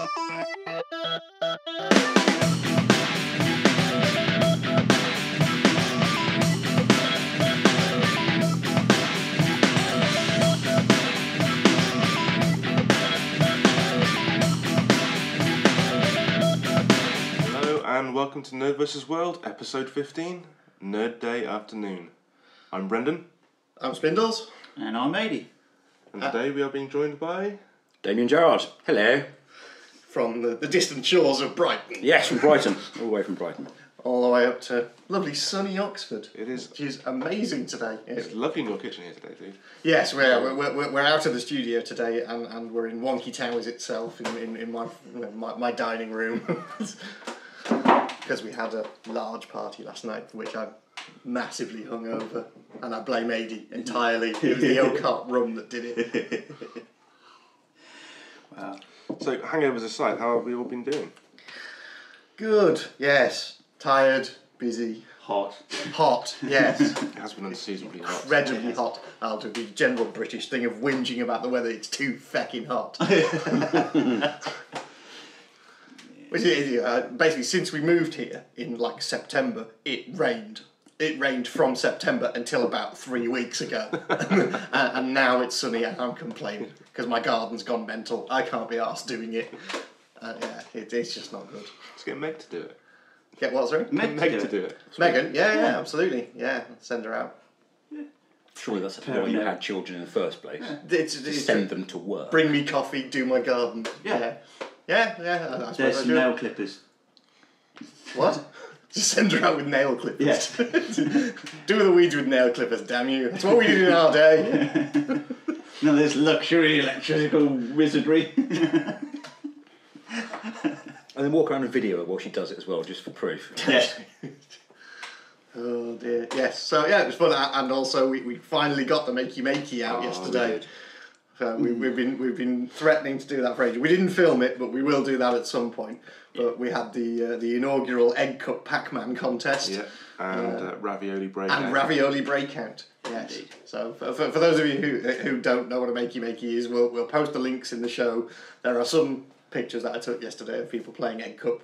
And welcome to NerdVsWorld, episode 15, Nerd Day Afternoon. I'm Brendan. I'm Spindles. And I'm Ady. And today we are being joined by... Damien Gerard. Hello. From the distant shores of Brighton. Yes, from Brighton. All the way from Brighton. All the way up to lovely sunny Oxford. It is. Which is amazing today. It's lovely in your kitchen here today, dude. Yes, we're out of the studio today and we're in Wonky Towers itself in my dining room. Because we had a large party last night for which I'm massively hungover, and I blame Ady entirely. It was the Oak rum that did it. Wow. So, hangovers aside, how have we all been doing? Good, yes. Tired, busy. Hot. Hot, yes. It has been unseasonably hot. Incredibly hot. I'll do the general British thing of whinging about the weather. It's too feckin' hot. Which is, basically, since we moved here in like September, it rained. It rained from September until about 3 weeks ago. And now it's sunny and I'm complaining because my garden's gone mental. I can't be arsed doing it. It's just not good. Let's get Meg to do it. Get what, sorry? Meg to do it. Megan? Yeah, absolutely. Yeah, send her out. Surely that's why you had children in the first place. It's Send them to work. Bring me coffee, do my garden. Yeah. Yeah. There's some nail clippers. What? Just send her out with nail clippers. Yes. Do the weeds with nail clippers, damn you. That's what we did in our day. No, there's luxury electrical wizardry. And then walk around and video her while she does it as well, just for proof. Yes. Oh dear. Yes. So yeah, it was fun, and also we finally got the MakeyMakey out yesterday. So we've been threatening to do that for ages. We didn't film it, but we will do that at some point. But we had the inaugural Egg Cup Pac-Man contest. Yeah, and Ravioli Breakout. And Ravioli Breakout, yes. Indeed. So for those of you who don't know what a MakeyMakey is, we'll post the links in the show. There are some pictures that I took yesterday of people playing Egg Cup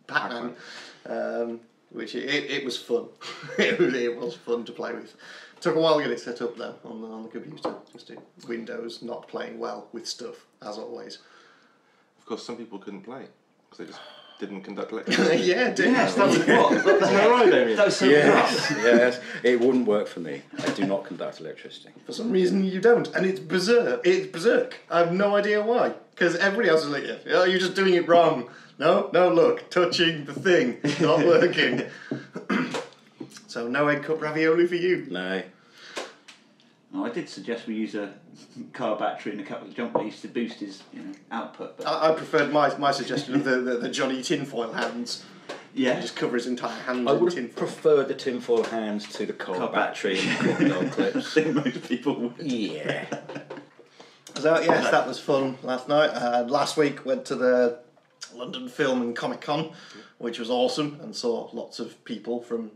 Pac-Man, which it was fun. it was fun to play with. Took a while to get it set up though on the computer. Just Windows not playing well with stuff as always. Of course, some people couldn't play because they just didn't conduct electricity. Yes, that was what? That's not right, Damien. That was so Yes, it wouldn't work for me. I do not conduct electricity. For some reason you don't, and it's berserk. I have no idea why. Because everybody else is like, oh, you're just doing it wrong. No, look, touching the thing, not working. So no Egg Cup ravioli for you. No. Oh, I did suggest we use a car battery and a couple of jump leads to boost his output. But I preferred my suggestion of the Johnny tinfoil hands. yeah, Just cover his entire hand I in would tinfoil. prefer the tinfoil hands to the car battery and crocodile I clips. think most people would. Yeah. So yes, that was fun last night. Last week went to the London Film and ComicCon, which was awesome, and saw lots of people from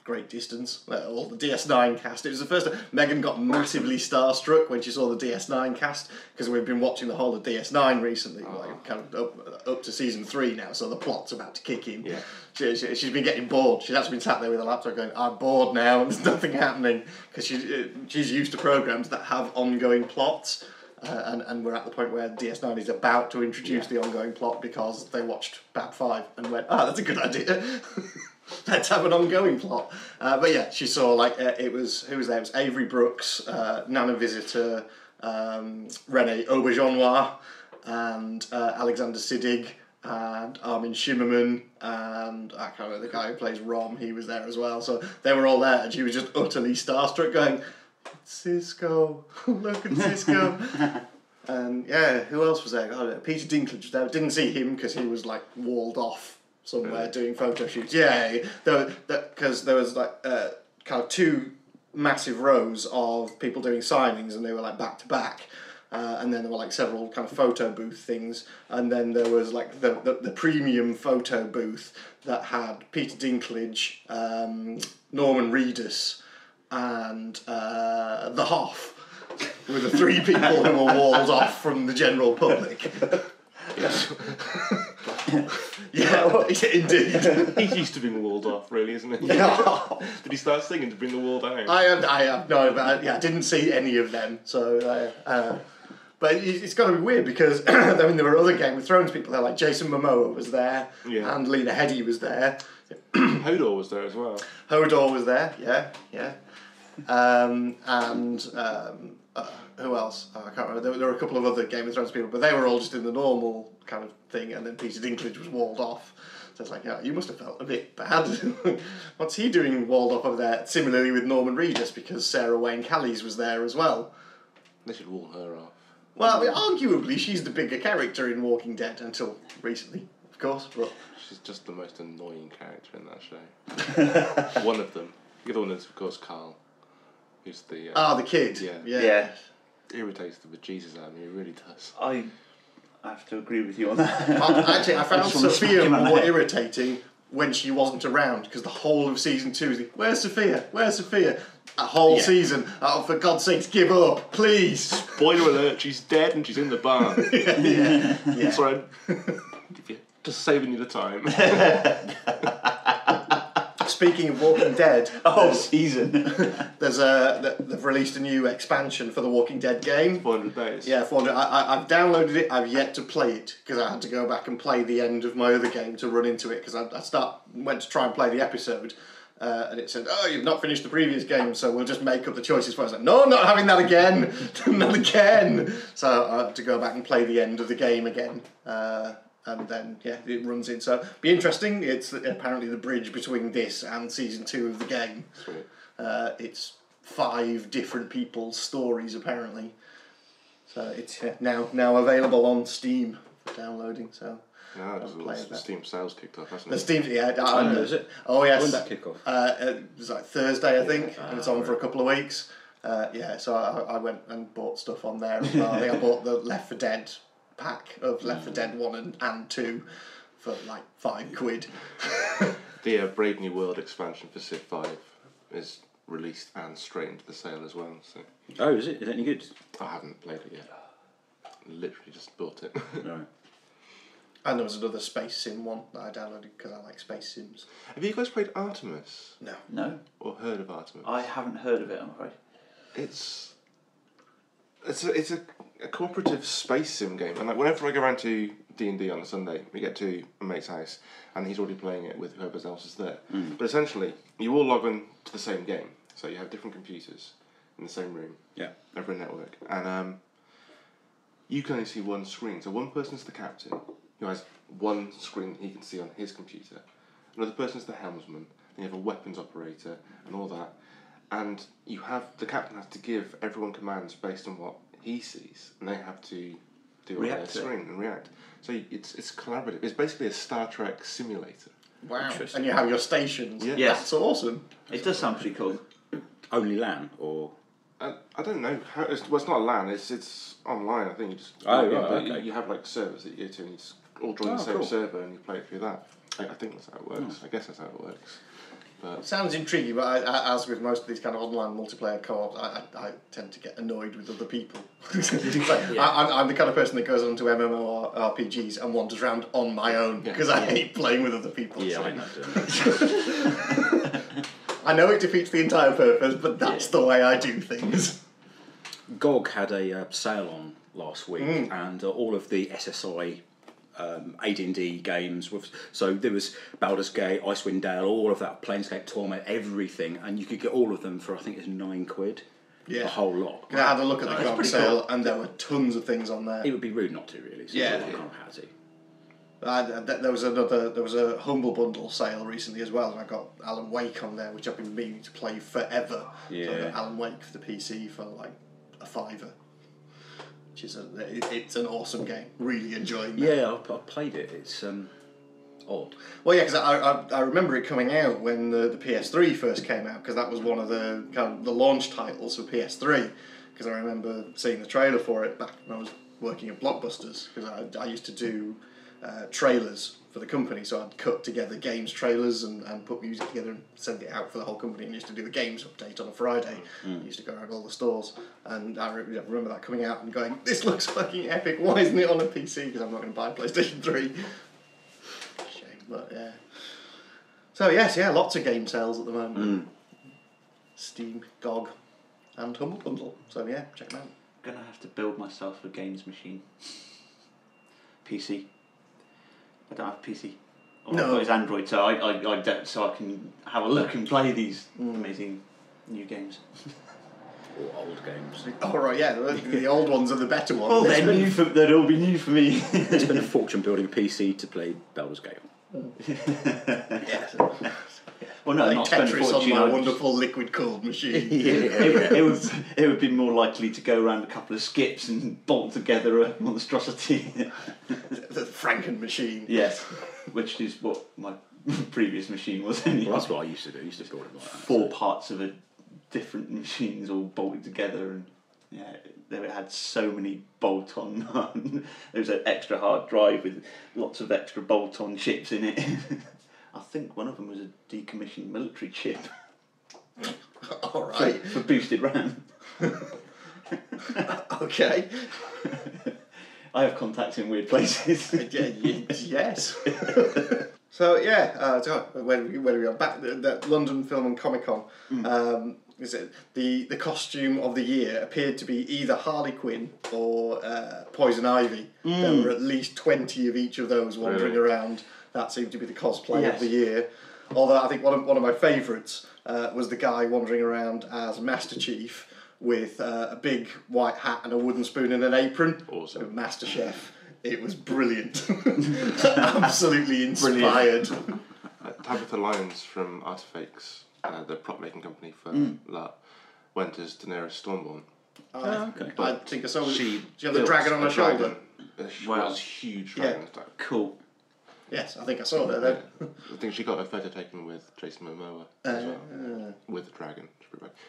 great distance. All the DS9 cast. It was the first time Megan got massively starstruck when she saw the DS9 cast, because we've been watching the whole of DS9 recently, like kind of up to season 3 now, so the plot's about to kick in. Yeah. She's been getting bored. She's actually been sat there with a laptop going, I'm bored now and there's nothing happening, because she's used to programs that have ongoing plots. And we're at the point where DS9 is about to introduce the ongoing plot because they watched Bab 5 and went, that's a good idea. Let's have an ongoing plot. But yeah, she saw who was there? It was Avery Brooks, Nana Visitor, Renee Auberjonois, and Alexander Siddig, and Armin Shimmerman, and I can't remember the guy who plays Rom. He was there as well. So they were all there, and she was just utterly starstruck, going, Cisco, look at Cisco. And yeah, who else was there? God, Peter Dinklage was there. Didn't see him because he was walled off somewhere doing photo shoots. Yeah, because there was kind of 2 massive rows of people doing signings, and they were back to back. And then there were several kind of photo booth things, and then there was the premium photo booth that had Peter Dinklage, Norman Reedus, and the Hoff. with the 3 people who were walled off from the general public. Yeah, indeed. He's used to being walled off, really, isn't he? Yeah. Did he start singing to bring the wall down? I have no, but I didn't see any of them. So, but it's got to be weird because I mean there were other Game of Thrones people there, like Jason Momoa was there, and Lena Headey was there. Hodor was there as well. Hodor was there, yeah. Who else? I can't remember. There were a couple of other Game of Thrones people, but they were all just in the normal kind of thing, and then Peter Dinklage was walled off. So it's like, yeah, you must have felt a bit bad. What's he doing walled off over there? Similarly with Norman Reedus, because Sarah Wayne Callies was there as well. They should wall her off. Well, I mean, arguably, she's the bigger character in Walking Dead, until recently, of course, but... She's just the most annoying character in that show. One of them. The other one is, of course, Carl. Who's the... the kid. Yeah. Irritates the bejesus out of me, it really does. I have to agree with you on that. Actually, I found Sophia more irritating when she wasn't around, because the whole of season 2 is like, where's Sophia? Where's Sophia? A whole season. Oh, for God's sakes, give up, please. Spoiler alert, she's dead and she's in the barn. Yeah. Sorry, just saving you the time. Speaking of Walking Dead, A whole season. they've released a new expansion for the Walking Dead game. 400 days. Yeah, 400. I've downloaded it. I've yet to play it because I had to go back and play the end of my other game to run into it because I went to try and play the episode. And it said, "Oh, you've not finished the previous game, so we'll just make up the choices for us." Like, no, I'm not having that again, not again. So I had to go back and play the end of the game again, and then it runs in. So be interesting. It's apparently the bridge between this and season 2 of the game. Sweet. It's 5 different people's stories apparently. So it's now available on Steam for downloading. So. No, because the Steam sales kicked off, hasn't it? The Steam, is it? Oh yes. When did that kick off? It was like Thursday, I think, and it's on for a couple of weeks. So I went and bought stuff on there as well. I think I bought the Left 4 Dead pack of Left 4 Dead 1 and 2 for like £5. The Brave New World expansion for Civ 5 is released and straight into the sale as well. So Oh, is it? Is it any good? I haven't played it yet. Literally just bought it. No. And there was another Space Sim one that I downloaded because I like Space Sims. Have you guys played Artemis? No. Or heard of Artemis? I haven't heard of it, I'm afraid. It's a cooperative space sim game, and like whenever I go around to D&D on a Sunday, we get to a mate's house, and he's already playing it with whoever else is there. But essentially, you all log in to the same game, so you have different computers in the same room, over a network, and you can only see one screen. So one person's the captain, who has one screen he can see on his computer. Another person's the helmsman. Then you have a weapons operator and all that. And the captain has to give everyone commands based on what he sees, and they have to do it on their screen and react. So it's collaborative. It's basically a Star Trek simulator. Wow! And you have your stations. Yeah. Yes. That's awesome. It does sound pretty cool. Only LAN or? I don't know how. It's not LAN. It's online. I think you just. You have like servers that you go to, and you just all join the same server, and you play it through that. I think that's how it works. I guess that's how it works. But It sounds intriguing, but as with most of these kind of online multiplayer co-ops, I tend to get annoyed with other people. I'm the kind of person that goes onto MMORPGs and wanders around on my own because I hate playing with other people. Yeah, so. I know doing I know it defeats the entire purpose, but that's the way I do things. GOG had a sale on last week, and all of the SSI AD&D games. So there was Baldur's Gate, Icewind Dale, all of that, Planescape Torment, everything, and you could get all of them for I think it's £9. Yeah, a whole lot. I had a look at the GOG sale, and there were tons of things on there. It would be rude not to, really. So I kind of had to. There was a Humble Bundle sale recently as well, and I got Alan Wake on there, which I've been meaning to play forever. Yeah. So I got Alan Wake for the PC for like a £5, which is it's an awesome game. Really enjoying that. Yeah, I played it. It's odd. Well, yeah, because I remember it coming out when the PS3 first came out, because that was one of the kind of the launch titles for PS3. Because I remember seeing the trailer for it back when I was working at Blockbusters, because I used to do trailers for the company, so I'd cut together games trailers and put music together and send it out for the whole company, and used to do the games update on a Friday. Used to go around all the stores, and I remember that coming out and going, this looks fucking epic, why isn't it on a PC, because I'm not going to buy a PlayStation 3. Shame, but yeah. So yes, lots of game sales at the moment. Steam, GOG and Humble Bundle, so yeah, check them out. I'm going to have to build myself a games machine. PC. I don't have a PC. All I've got is Android, so I can have a look and play these amazing new games. Or old games. Oh right, yeah, the old ones are the better ones. Well, they'd all be new for me. It's been a fortune building a PC to play Baldur's Gate on. Yes. Well, no, like not spend a Tetris fortune. on my wonderful liquid cooled machine. It would be more likely to go around a couple of skips and bolt together a monstrosity. The Franken machine. Yes, which is what my previous machine was anyway. Well, that's what I used to do. I used to build it like that. Four parts of a different machines all bolted together, and it had so many bolt-on. There was an extra hard drive with lots of extra bolt-on chips in it. I think one of them was a decommissioned military chip. All right. For boosted RAM. Okay. I have contacts in weird places. Yes. So when we are back, the London Film and ComicCon, is it the costume of the year appeared to be either Harley Quinn or Poison Ivy. There were at least 20 of each of those wandering around. That seemed to be the cosplay of the year. Although I think one of my favourites was the guy wandering around as Master Chief with a big white hat and a wooden spoon and an apron. Awesome. So Master Chef. It was brilliant. Absolutely inspired. Tabitha Lyons from Artifacts, the prop making company for LARP, went as Daenerys Stormborn. Okay. I think I saw. She had the dragon on her shoulder. Wow, huge dragon. Yeah. Cool. Yes, I think I saw her then. I think she got a photo taken with Jason Momoa as well, with the dragon.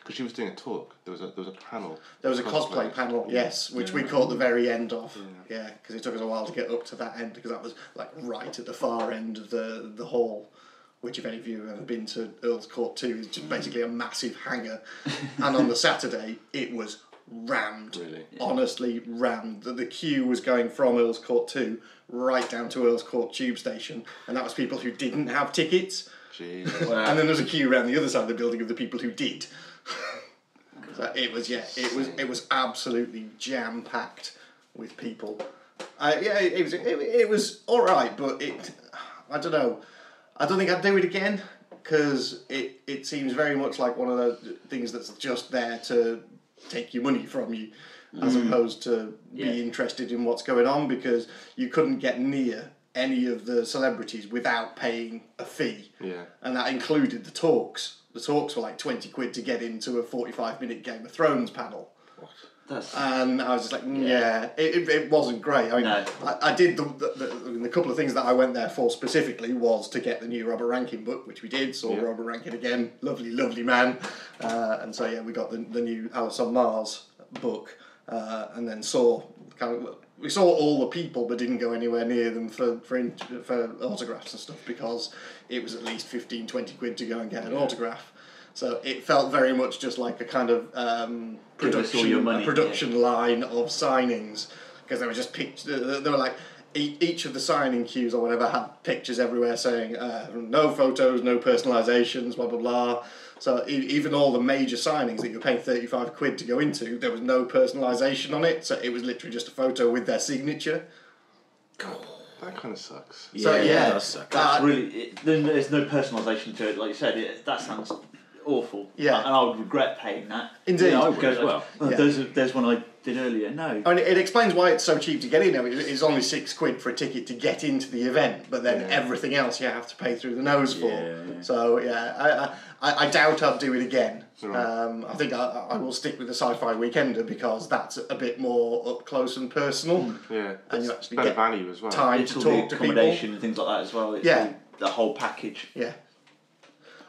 Because she was doing a talk. There was a panel. There was a cosplay panel, yes, which we caught the very end of. Yeah, because it took us a while to get up to that end, because that was like right at the far end of the hall. Which, if any of you have ever been to Earl's Court 2, is just basically a massive hangar. And on the Saturday, it was rammed. Really? Honestly rammed. The queue was going from Earl's Court 2 right down to Earl's Court tube station, and that was people who didn't have tickets. Jeez. Wow. And then there was a queue around the other side of the building of the people who did. So it was absolutely jam packed with people. It was all right, but I don't know. I don't think I'd do it again, because it seems very much like one of those things that's just there to take your money from you, as opposed to be interested in what's going on, because you couldn't get near any of the celebrities without paying a fee. Yeah. And that included the talks. The talks were like 20 quid to get into a 45-minute Game of Thrones panel. And I was just like, it wasn't great. I mean, I did the couple of things that I went there for specifically was to get the new Robert Rankin book, which we did. Saw Robert Rankin again, lovely man. And so we got the new Alice on Mars book, and then we saw all the people, but didn't go anywhere near them for autographs and stuff, because it was at least 15-20 quid to go and get an autograph. So it felt very much just like a kind of production line of signings, because there were just pictures. They were like each of the signing queues or whatever had pictures everywhere saying no photos, no personalisations, blah blah blah. So even all the major signings that you're paying 35 quid to go into, there was no personalisation on it. So it was literally just a photo with their signature. That kind of sucks. So That does suck. That's there's no personalisation to it, like you said. That sounds awful. Yeah. And I would regret paying that. Indeed. I would as well. There's one I did earlier. No. I mean, it explains why it's so cheap to get in. I mean, it's only 6 quid for a ticket to get into the event, but then everything else you have to pay through the nose for. Yeah. So I doubt I'd do it again. Right. I think I will stick with the Sci-Fi Weekender, because that's a bit more up close and personal. Yeah. And you It's actually better get value as well. time It's to all talk the to people. accommodation and things like that as well. It's the whole package. Yeah.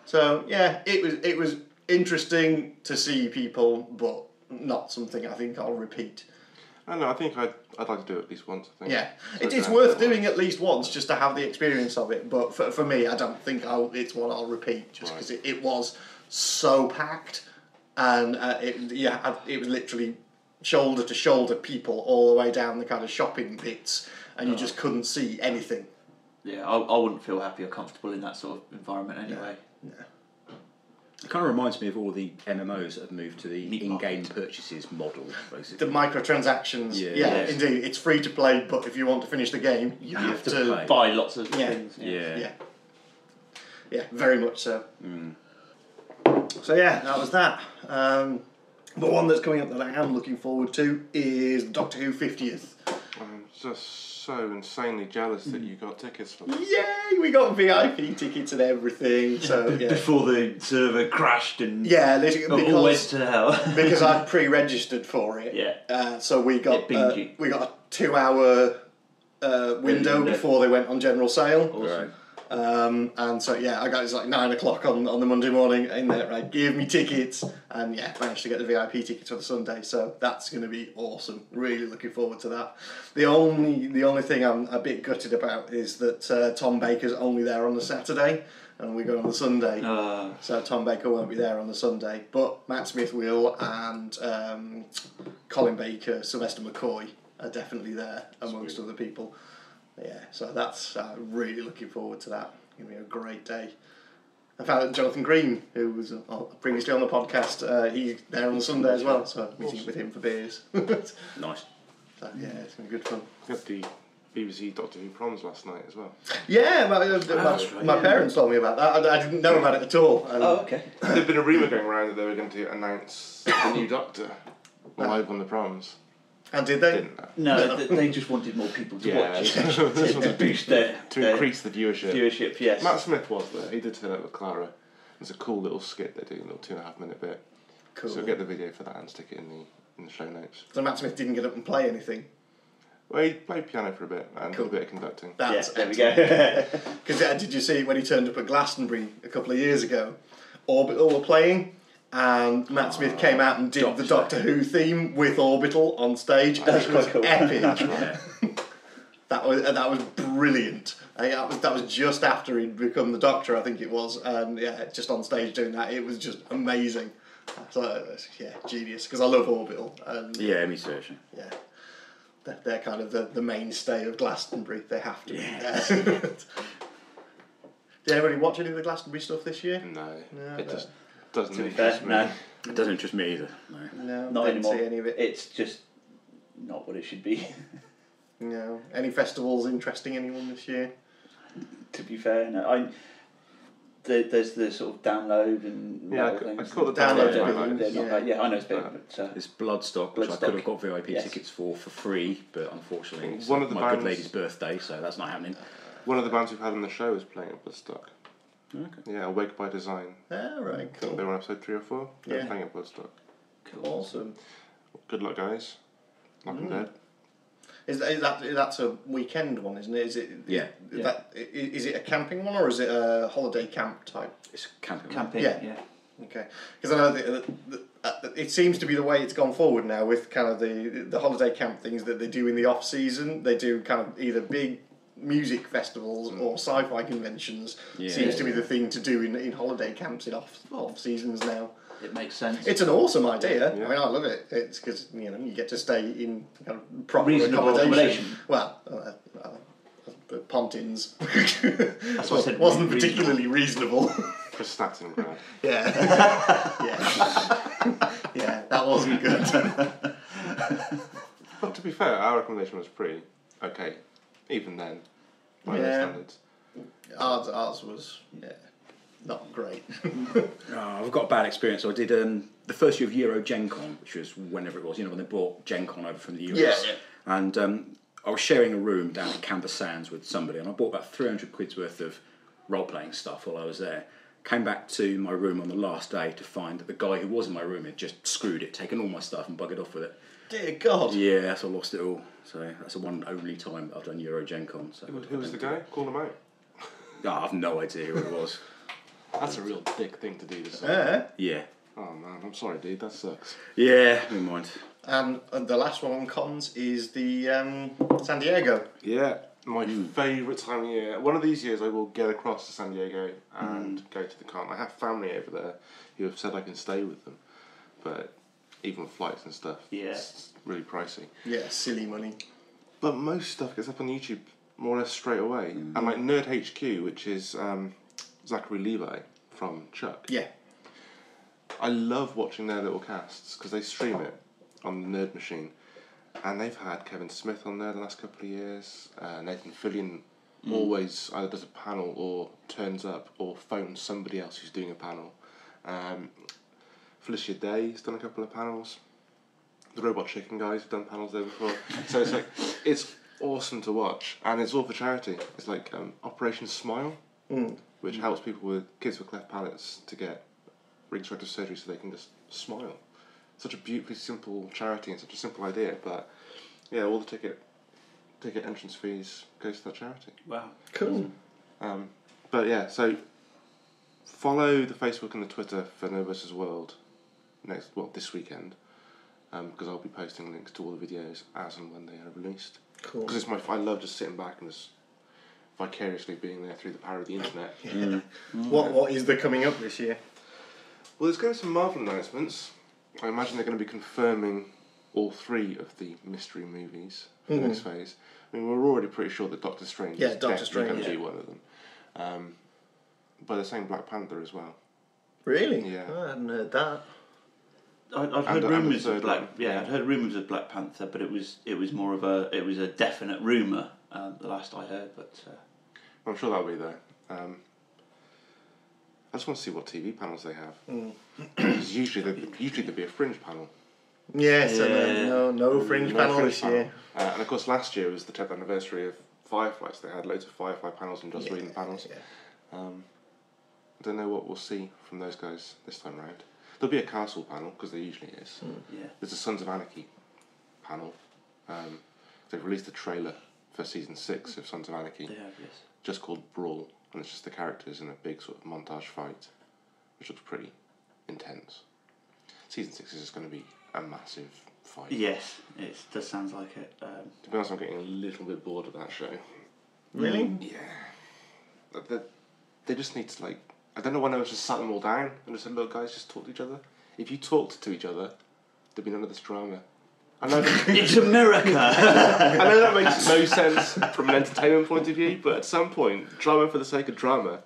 So it was interesting to see people, but not something I think I'll repeat. I don't know. I think I'd like to do it at least once. I think. Yeah, So it's worth doing at least once just to have the experience of it. But for me, I don't think it's one I'll repeat just because it was so packed, and it was literally shoulder to shoulder people all the way down the kind of shopping bits, and you just couldn't see anything. Yeah, I wouldn't feel happy or comfortable in that sort of environment anyway. No. It kind of reminds me of all the MMOs that have moved to the in-game purchases model, basically. The microtransactions, Yes. indeed. It's free to play, but if you want to finish the game, you have to play. Buy lots of Yeah. things. Yeah. Yeah, very much so. So yeah, that was that. But one that's coming up that I am looking forward to is Doctor Who 50th. I'm just so insanely jealous that you got tickets for that. Yay, we got VIP tickets and everything. So yeah. Before the server crashed and Yeah, all went to hell. because I'd pre-registered for it. Yeah. So we got It we got a 2-hour window before they went on general sale. Right. And so yeah, I got it's like 9 o'clock on the Monday morning in there, right? Give me tickets, and yeah, managed to get the VIP tickets for the Sunday. So that's going to be awesome. Really looking forward to that. The only thing I'm a bit gutted about is that Tom Baker's only there on the Saturday, and we go on the Sunday. So Tom Baker won't be there on the Sunday, but Matt Smith will, and Colin Baker, Sylvester McCoy are definitely there amongst other people. Yeah, so that's really looking forward to that. It's going to be a great day. I found that Jonathan Green, who was previously on the podcast, he's there on the Sunday as well, so meeting with him for beers. Nice. So, yeah, it's going to be good fun. We had the BBC Doctor Who proms last night as well. Yeah, my parents told me about that. I didn't know about it at all. Okay. There'd been a rumour going around that they were going to announce the new Doctor live on the proms. And did they? Didn't they? No, they just wanted more people to watch it. to to boost their increase the viewership. viewership, yes. Matt Smith was there. He did turn up with Clara. There's a cool little skit they do, a little 2.5 minute bit. Cool. So get the video for that and stick it in the show notes. So Matt Smith didn't get up and play anything? Well, he played piano for a bit and did a bit of conducting. That's there we go. Because did you see when he turned up at Glastonbury a couple of years ago? Orbital were playing, and Matt Smith came out and did the Doctor Who theme with Orbital on stage. That's it was quite cool. epic. That's right. That was brilliant. That was just after he'd become the Doctor, I think it was, and yeah, just on stage doing that, it was just amazing. So yeah, genius. Because I love Orbital. And, Yeah, me too, actually. yeah. They're kind of the mainstay of Glastonbury. They have to be there. Did anybody watch any of the Glastonbury stuff this year? No, No, it no. just doesn't To be interest fair, me. no. It doesn't interest me either. No. No, Not didn't anymore. see any of it. It's just not what it should be. No. Any festivals interesting anyone this year? To be fair, no. There's the sort of download and Yeah, metal I things. call the Download download bills, highlights. Yeah, I know it's big, but It's Bloodstock, which I Bloodstock. could have got VIP Yes. tickets for free, but unfortunately it's One of the my good bands- lady's birthday, so that's not happening. One of the bands we've had on the show is playing at Bloodstock. Okay. Yeah, Awake by Design. Ah, right, They cool. were on episode 3 or 4. They're Yeah. playing at Bloodstock. Awesome. Good luck, guys. Knock 'em dead. That's a weekend one, isn't it? Is it? Yeah. Is it a camping one or is it a holiday camp type? It's camping. camping. Yeah. Yeah. Okay, because I know it seems to be the way it's gone forward now with kind of the holiday camp things that they do in the off season. They do kind of either big music festivals or sci-fi conventions. Yeah. Seems to be the thing to do in holiday camps in off seasons now. It makes sense. It's an awesome idea. Yeah. I mean, I love it. It's because you get to stay in kind of proper Reasonable accommodation. Well, Pontins That's what I said. wasn't particularly reasonable. For Stalingrad. Yeah. Yeah, that wasn't good. But to be fair, our accommodation was pretty okay, even then, by their Yeah. standards. Ours was not great. I've got a bad experience. So I did the first year of Euro Gen Con, which was whenever it was, when they brought Gen Con over from the US. Yeah. And I was sharing a room down at Canvas Sands with somebody, and I bought about 300 quid's worth of role-playing stuff while I was there. Came back to my room on the last day to find that the guy who was in my room had just screwed it, taken all my stuff and buggered off with it. Dear God. Yeah, so I lost it all. So that's the one only time I've done Euro Gen Con. So Who was the guy? Call him out. Oh, I have no idea who it was. That's a real dick thing to do to someone. Yeah. Yeah. Oh man, I'm sorry dude, that sucks. Yeah, never mind. And the last one on cons is the San Diego. Yeah, my favourite time of year. One of these years I will get across to San Diego and go to the con. I have family over there who have said I can stay with them, but even with flights and stuff, it's really pricey. Yeah, silly money. But most stuff gets up on YouTube more or less straight away. And like Nerd HQ, which is Zachary Levi from Chuck. Yeah. I love watching their little casts because they stream it on the Nerd Machine. And they've had Kevin Smith on there the last couple of years. Nathan Fillion always either does a panel or turns up or phones somebody else who's doing a panel. Felicia Day's done a couple of panels. The Robot Chicken guys have done panels there before. So it's like, it's awesome to watch. And it's all for charity. It's like Operation Smile, which helps people with kids with cleft palates to get reconstructive surgery so they can just smile. Such a beautifully simple charity and such a simple idea, but yeah, all the ticket entrance fees goes to that charity. Wow, cool. But yeah, so follow the Facebook and the Twitter for NerdVsWorld this weekend, because I'll be posting links to all the videos as and when they are released. Cool. Because I love just sitting back and just vicariously being there through the power of the internet. What is there coming up this year? Well, there's going to be some Marvel announcements. I imagine they're going to be confirming all 3 of the mystery movies for the next phase. I mean, we're already pretty sure that Doctor Strange is definitely going to be one of them. But they're saying Black Panther as well. Really? Yeah. Oh, I hadn't heard that. I'd heard rumours of I'd heard rumours of Black Panther, but it was more of a definite rumour. The last I heard, but I'm sure that'll be there. I just want to see what TV panels they have. Because usually there'd be a fringe panel. Yes, no fringe panel this year. And of course, last year was the 10th anniversary of Firefly, so they had loads of Firefly panels and Joss Whedon panels. Yeah. I don't know what we'll see from those guys this time round. There'll be a Castle panel, because there usually is. There's a Sons of Anarchy panel. They've released a trailer for season 6 of Sons of Anarchy. Just called Brawl. And it's just the characters in a big sort of montage fight, which looks pretty intense. Season 6 is just going to be a massive fight. Yes, it does sound like it. To be honest, I'm getting a little bit bored of that show. Really? Yeah. They just need to, like... I don't know why no one just sat them all down and just said, look, guys, just talk to each other. If you talked to each other, there'd be none of this drama. I know it's America! I know that makes no sense from an entertainment point of view, but at some point, drama for the sake of drama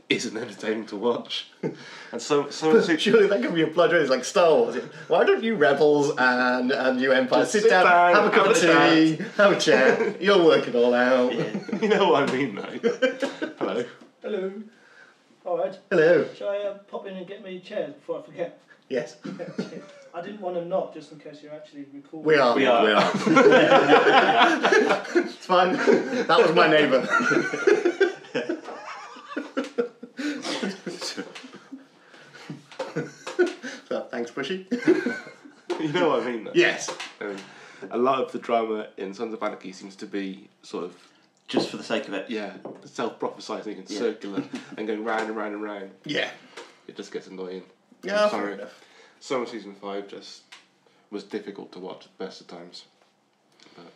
isn't entertaining to watch. And surely that can be applied to it. It's like Star Wars. Why don't you rebels and you Empire sit down, have a cup of tea, have a chat, you'll work it all out. You know what I mean, though. Hello. Hello. All right. Hello. Shall I pop in and get me chairs before I forget? Yes. I didn't want to knock just in case you're actually recording. We are. It's fine. That was my neighbour. So, thanks, Bushy. You know what I mean, though? Yes. A lot of the drama in Sons of Anarchy seems to be sort of... just for the sake of it. Yeah, self-prophesying and circular and going round and round and round. Yeah. It just gets annoying. Yeah, I'm fair sorry. enough. Summer season 5 just was difficult to watch at the best of times. But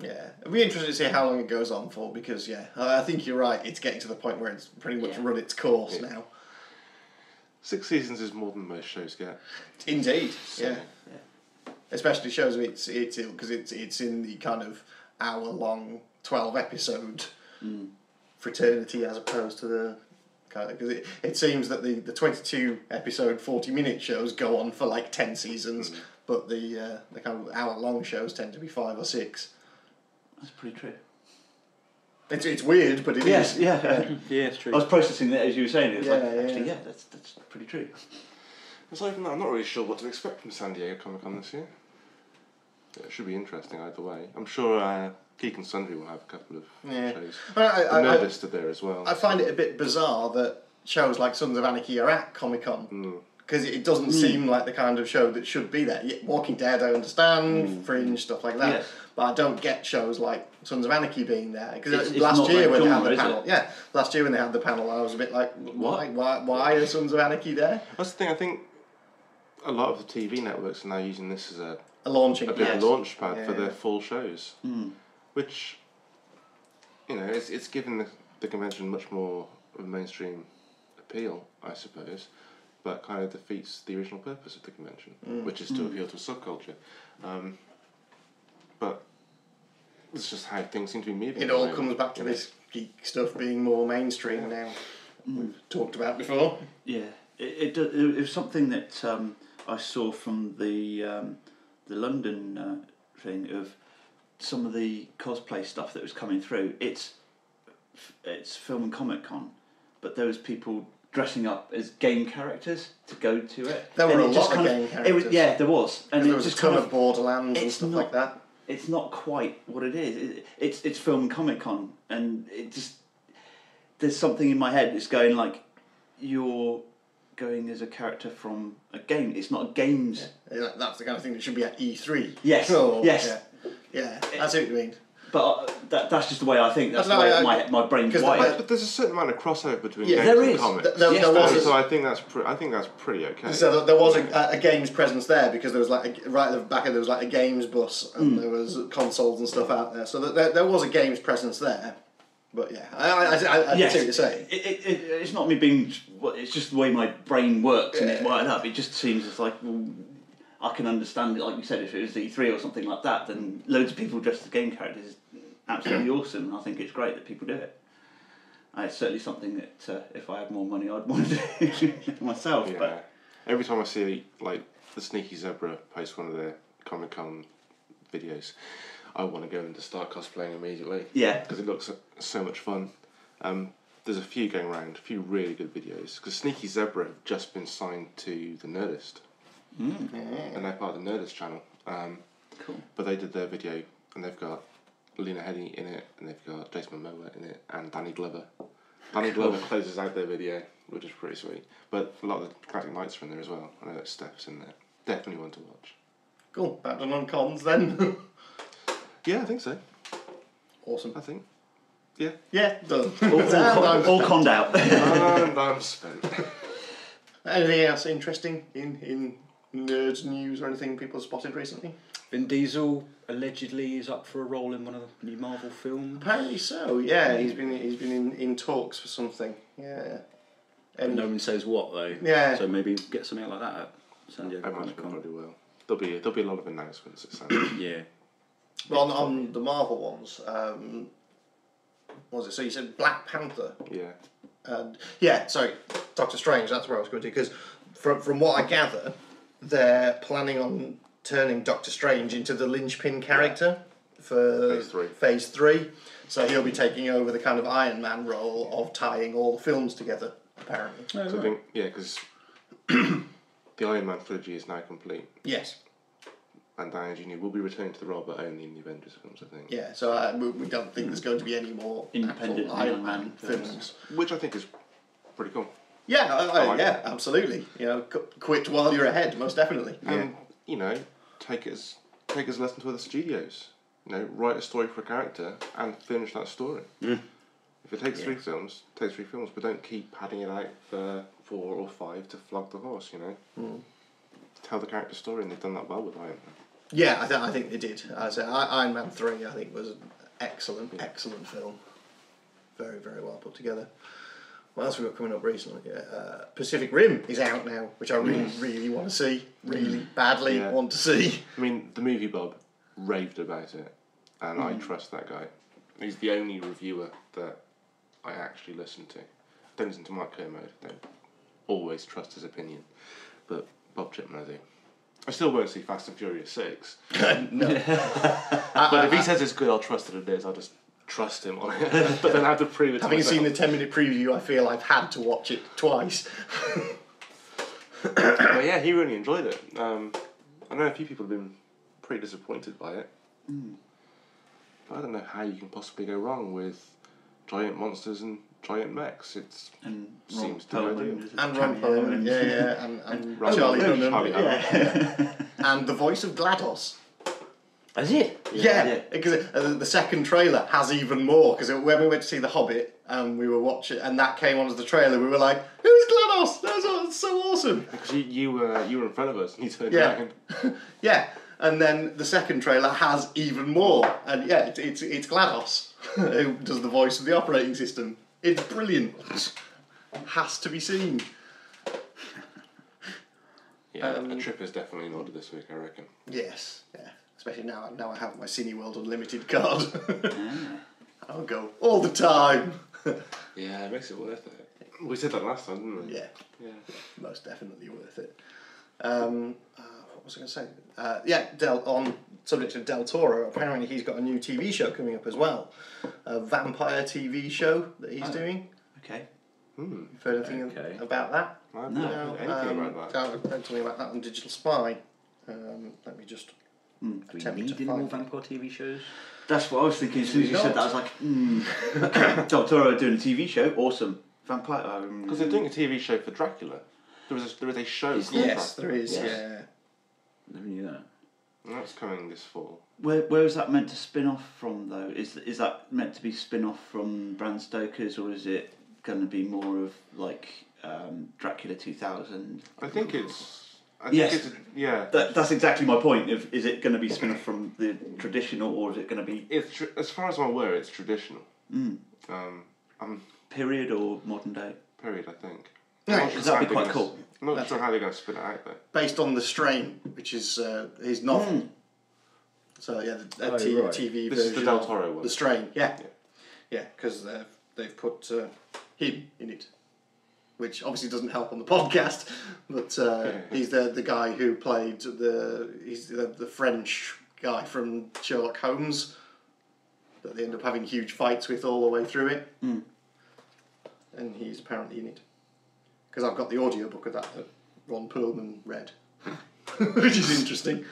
yeah, it'll be interesting to see how long it goes on for, because I think you're right. It's getting to the point where it's pretty much run its course now. 6 seasons is more than most shows get. Indeed, So, yeah. Especially shows because it's in the kind of hour-long 12-episode fraternity as opposed to the kind of, because it seems that the 22-episode 40-minute shows go on for like 10 seasons, but the kind of hour-long shows tend to be 5 or 6. That's pretty true. It's weird, but it is. Yeah, it's true. I was processing that as you were saying it. It's Yeah, that's pretty true. Aside from that, I'm not really sure what to expect from San Diego ComicCon this year. It should be interesting either way. I'm sure Geek and Sundry will have a couple of shows. The Nerdist are there as well. I find it a bit bizarre that shows like Sons of Anarchy are at Comic-Con. Because it doesn't seem like the kind of show that should be there. Walking Dead, I understand, Fringe, stuff like that. Yes. But I don't get shows like Sons of Anarchy being there. Because last year when they had the panel, last year when they had the panel, I was a bit like, why are Sons of Anarchy there? That's the thing. I think a lot of the TV networks are now using this as a launching bit of a launch pad for Yeah. their full shows, which, it's given the convention much more of a mainstream appeal, I suppose, but kind of defeats the original purpose of the convention, which is to appeal to a subculture. But it's just how things seem to be moving. It all comes back to this geek stuff being more mainstream now. We've talked about before. Yeah, it was something that I saw from the London thing of some of the cosplay stuff that was coming through. It's Film and ComicCon, but there was people dressing up as game characters to go to it. There were And a it just lot of kind game characters. there was, and There it was just a ton kind of Borderlands and stuff like that. It's not quite what it is. It's Film and ComicCon, and it just there's something in my head that's going like, you're going as a character from a game. It's not a games. Yeah, that's the kind of thing that should be at E3. Yes. Yes. Yeah, I see what you mean. But that's just the way I think. That's No, the way my brain's wired. But there's a certain amount of crossover between Yeah, games there and is. comics. There was so I think that's pretty okay. So there was a games presence there because there was right at the back there was like a games bus and there was consoles and stuff out there. So there was a games presence there. But yeah, I Yes. see what you're saying. It's not me being. It's just the way my brain works and it's wired up. It just seems it's like, well, I can understand it. Like you said, if it was E3 or something like that, then loads of people dressed as game characters is absolutely awesome, and I think it's great that people do it. It's certainly something that if I had more money, I'd want to do myself. Yeah. But Every time I see like the Sneaky Zebra post one of their Comic-Con videos, I want to go and just start cosplaying immediately. Yeah. Because it looks so much fun. There's a few going around, a few really good videos. Because Sneaky Zebra have just been signed to the Nerdist. And they're part of the Nerdist channel. cool. But they did their video, and they've got Lena Headey in it, and they've got Jason Momoa in it, and Danny Glover. Danny Glover closes out their video, which is pretty sweet. But a lot of the classic knights are in there as well. I know that Steph's in there. Definitely one to watch. Cool. Back done on cons then. Yeah, I think so. Awesome. I think. Yeah. Yeah, done. All conned out. And I'm spent. Anything else interesting in nerds news or anything people spotted recently? Vin Diesel allegedly is up for a role in one of the new Marvel films. Apparently so. Yeah, he's been in talks for something. Yeah. No one says what though. Yeah. So maybe get something like that at San Diego I imagine Comic-Con. probably will. There'll be a lot of announcements. It sounds. Yeah. Well, on the Marvel ones, what was it? So you said Black Panther. Yeah. And sorry, Doctor Strange. That's where I was going to. Because from what I gather, they're planning on turning Doctor Strange into the linchpin character for Phase 3. So he'll be taking over the kind of Iron Man role of tying all the films together. Apparently. So I think because the Iron Man trilogy is now complete, Yes. and Downey Jr. will be returning to the role, but only in the Avengers films, I think. Yeah. So we don't think there's going to be any more Independent actual Iron Iron Man Man films. Which I think is pretty cool. Yeah. like Yeah. Absolutely. Quit while you're ahead. Most definitely. And take it as a lesson to other studios. Write a story for a character and finish that story. If it takes 3 films, take 3 films, but don't keep padding it out for 4 or 5 to flog the horse. Tell the character story, and they've done that well with Iron Man. Yeah, I think they did. I say Iron Man 3. I think was an excellent film. Very, very well put together. What else we got coming up recently? Pacific Rim is out now, which I really, really want to see. Really badly want to see. I mean, the movie Bob raved about it, and I trust that guy. He's the only reviewer that I actually listen to. I don't listen to Mike Kermode. I don't always trust his opinion, but Bob Chipman I do. I still won't see Fast and Furious 6. No. But if he says it's good, I'll trust that it is. I'll just trust him on it. But then I have to prove it to Having myself. seen the 10-minute preview, I feel I've had to watch it twice. But yeah, he really enjoyed it. I know a few people have been pretty disappointed by it. But I don't know how you can possibly go wrong with giant monsters and giant mechs. It seems to be ideal. And Ron Perlman, and Charlie Hunnam, and the voice of GLaDOS. Is it? Yeah, because the second trailer has even more. Because when we went to see The Hobbit and we were watching, and that came on as the trailer, we were like, "Who's GLaDOS! That's so awesome. Because you were in front of us and you turned Yeah. back and... Yeah, and then the second trailer has even more, and yeah, it's GLaDOS who does the voice of the operating system. It's brilliant. Has to be seen. Yeah, a trip is definitely in order this week, I reckon. Yes, yeah. Especially now I have my Cineworld Unlimited card. I'll go all the time. Yeah, it makes it worth it. We said that last time, didn't we? Yeah, Yeah. most definitely worth it. What was I going to say? On subject of Del Toro, apparently he's got a new TV show coming up as well. A vampire TV show that he's doing. Okay. You've heard anything about that? I've No. not heard anything about that. I've heard something about that on Digital Spy. Let me just Do we attempt need to any more find vampire TV shows? That's what I was thinking as soon as you said that. I was like, okay, Del Toro doing a TV show, awesome. Vampire. Because they're doing a TV show for Dracula. There is a show called Yes, Dracula. there is, Yes. yeah. Never knew that. And that's coming this fall. Where is that meant to spin off from though? Is that meant to be spin off from Bram Stoker's, or is it going to be more of like Dracula 2000? I think it's... Yes. Yeah. That's exactly my point. Is it going to be spin off from the traditional, or is it going to be As far as I'm aware, it's traditional. period or modern day? Period, I think. No, I'm not Because sure that'd how be quite they're cool. gonna- I'm not sure how they're going to spin it out, though. Based on The Strain, which is his novel. So yeah, the right. TV This is version the Del of Toro one. The Strain, yeah. Yeah, because they've put him in it. Which obviously doesn't help on the podcast, but he's the guy who played the French guy from Sherlock Holmes that they end up having huge fights with all the way through it. And he's apparently in it. Because I've got the audiobook of that Ron Perlman read, which is interesting.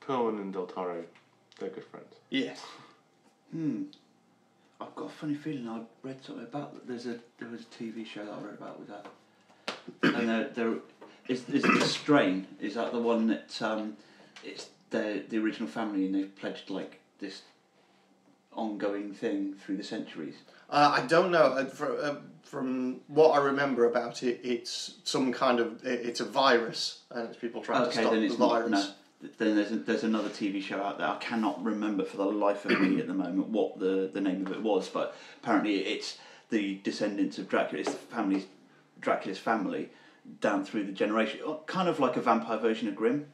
Perlman and Del Toro, they're good friends. Yes. I've got a funny feeling I read something about that. There was a TV show that I read about with that. And there is The Strain. Is that the one that it's the original family and they've pledged like this ongoing thing through the centuries? I don't know. From what I remember about it, it's some kind of it's a virus, and it's people trying to stop then the it's virus. not. No. Then there's another TV show out there. I cannot remember for the life of me at the moment what the name of it was, but apparently it's the descendants of Dracula. It's Dracula's family down through the generation, kind of like a vampire version of Grimm.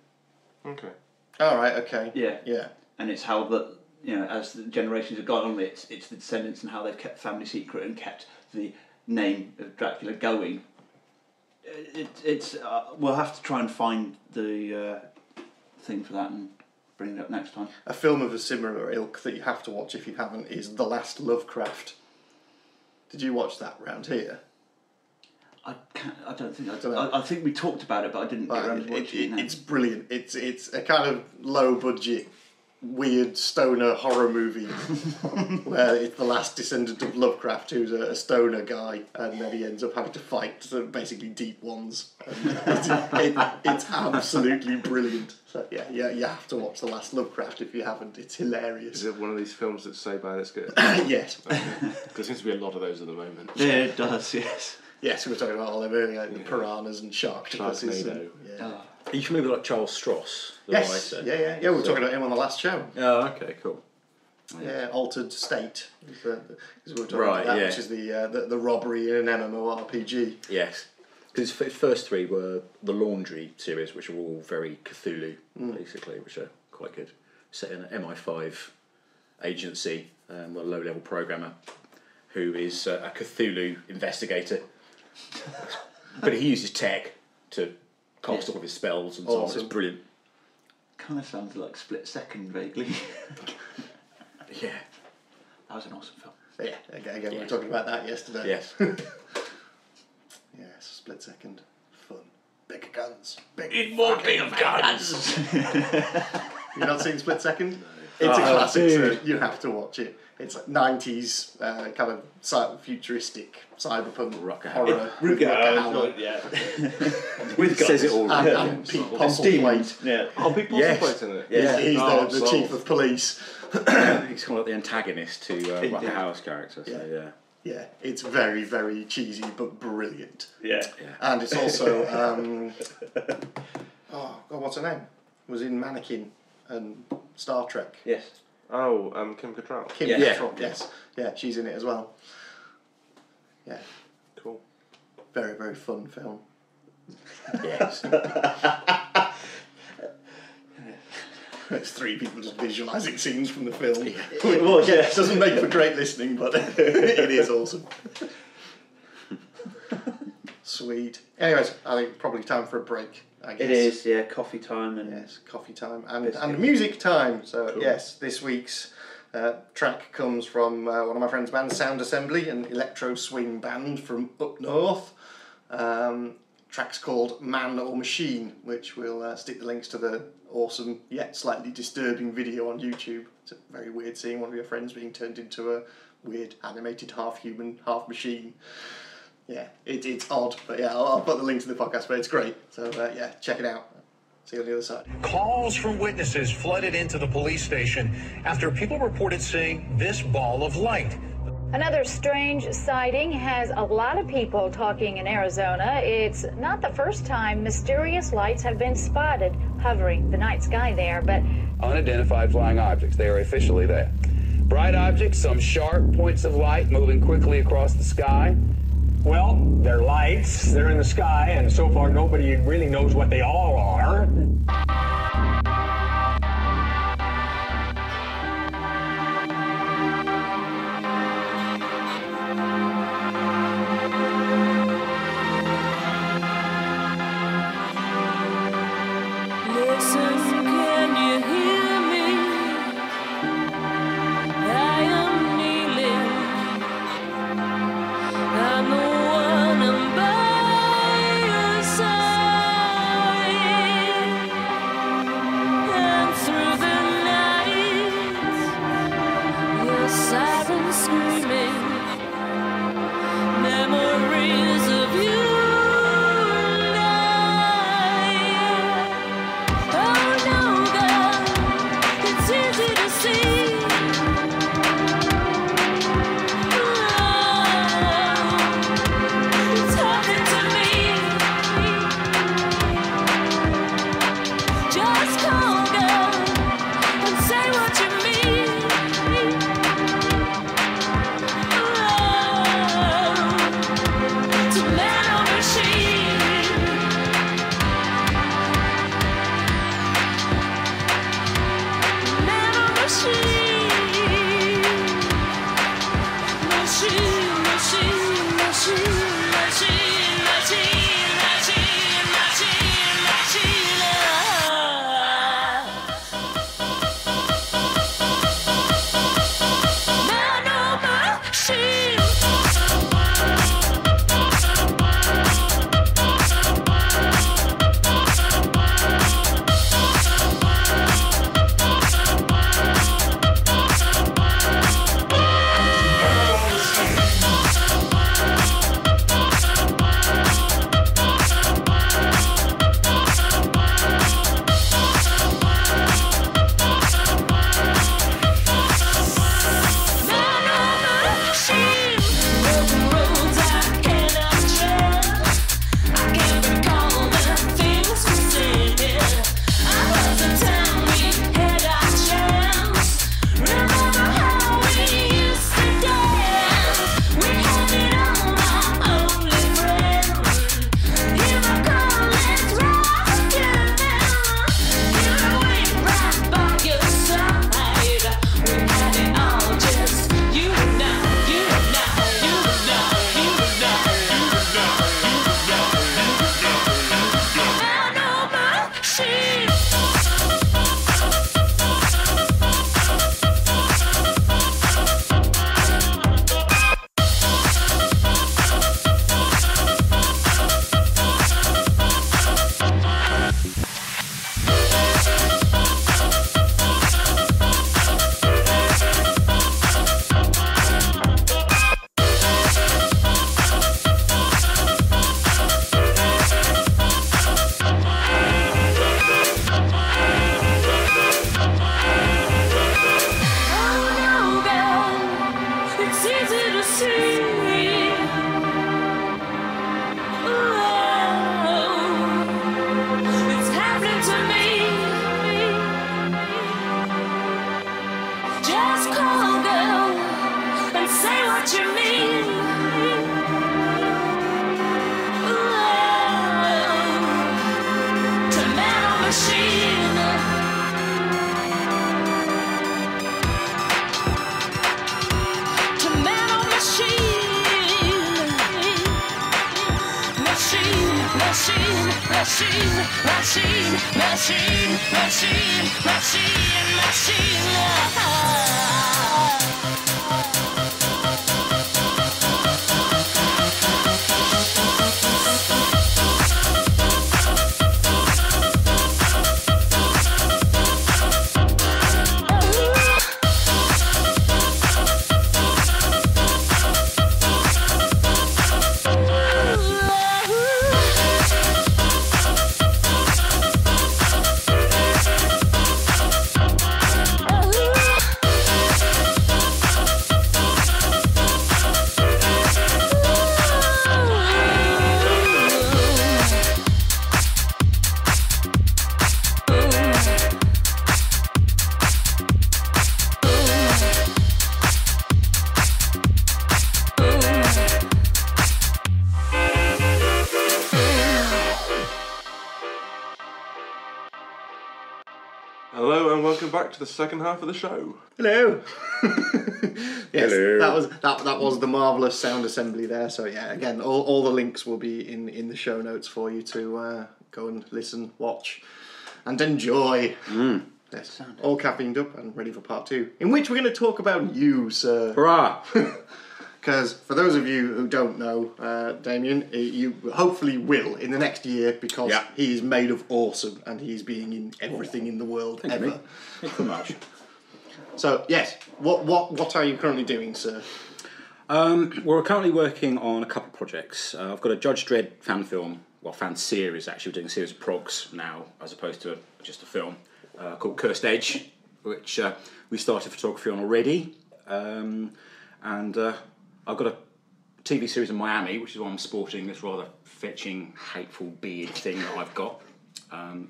Okay. All right. Okay. Yeah. Yeah. And it's how as the generations have gone on, it's the descendants and how they've kept the family secret and kept the name of Dracula going. It's we'll have to try and find the thing for that and bring it up next time. A film of a similar ilk that you have to watch if you haven't is The Last Lovecraft. Did you watch that round here? I don't think Dunno. I think we talked about it, but I didn't get around to watching it. It's brilliant. It's a kind of low budget, weird stoner horror movie where it's the last descendant of Lovecraft who's a stoner guy, and then he ends up having to fight basically deep ones. And it's absolutely brilliant. So yeah, you have to watch The Last Lovecraft if you haven't. It's hilarious. Is it one of these films that's so bad it's good? Yes. There seems to be a lot of those at the moment. Yeah, it does. Yes. Yes, we were talking about all them earlier, like the piranhas and sharktopus. Sharknado. Yeah. Are you familiar with like Charles Stross, the Yes. writer? Yeah. We were talking about him on the last show. Oh, okay, cool. Yeah, Altered State. Because we were talking Right, about that, yeah. which is the robbery in an MMORPG. Yes. Because his first three were the Laundry series, which are all very Cthulhu, basically, which are quite good. Set in an MI5 agency, a low-level programmer who is a Cthulhu investigator. But he uses tech to cast all of his spells and so on. Awesome. It's brilliant. Kind of sounds like Split Second vaguely. Yeah. That was an awesome film. Yeah, again, we were talking about that yesterday. Yes. Yes, Split Second. Fun. Bigger guns. Eat more big guns. You've not seen Split Second? It's a classic, so you have to watch it. It's like 90s kind of futuristic cyberpunk Rock horror. With Yeah. With Says it all. And Pete Postlewaite. Yeah. Oh, people Yes. also played in it. Yeah. He's Oh, the sold. chief of police. He's kind of like the antagonist to Rucker Hauer's character. So yeah. Yeah, it's very, very cheesy but brilliant. Yeah. And it's also oh God, what's her name? Was in Mannequin and Star Trek. Yes. Oh, Kim Cattrall. Kim Cattrall, yes. Yeah, she's in it as well. Yeah. Cool. Very, very fun film. Yes. It's three people just visualising scenes from the film. It was, yeah. It doesn't make for great listening, but it is awesome. Sweet. Anyways, I think probably time for a break, I guess. It is, yeah, coffee time and... Yes, coffee time and music time. So, cool. Yes, this week's track comes from one of my friend's bands, Sound Assembly, an electro swing band from up north. Track's called Man or Machine, which we'll stick the links to the awesome yet slightly disturbing video on YouTube. It's very weird seeing one of your friends being turned into a weird animated half human, half machine. Yeah, it's odd, but yeah, I'll put the link to the podcast, but it's great. So yeah, check it out. See you on the other side. Calls from witnesses flooded into the police station after people reported seeing this ball of light. Another strange sighting has a lot of people talking in Arizona. It's not the first time mysterious lights have been spotted hovering the night sky there, but... Unidentified flying objects, they are officially there. Bright objects, some sharp points of light moving quickly across the sky. Well, they're lights, they're in the sky, and so far nobody really knows what they all are. Just call, girl, and say what you mean. To man or machine. To man or machine. Machine, machine, machine, machine, machine, machine, machine, machine. Hello and welcome back to the second half of the show. Hello. Yes, Hello. that was the marvellous sound assembly there. So yeah, again, all the links will be in the show notes for you to go and listen, watch, and enjoy. Yes, all caffeined up and ready for part 2, in which we're going to talk about you, sir. Hurrah! Because for those of you who don't know, Damien, you hopefully will in the next year, because he is made of awesome and he's being in everything in the world ever. Thank you very much. So yes, what are you currently doing, sir? We're currently working on a couple of projects. I've got a Judge Dredd fan film, fan series actually. We're doing a series of progs now as opposed to just a film called Cursed Edge, which we started photography on already. And I've got a TV series in Miami, which is why I'm sporting this rather fetching, hateful beard thing that I've got,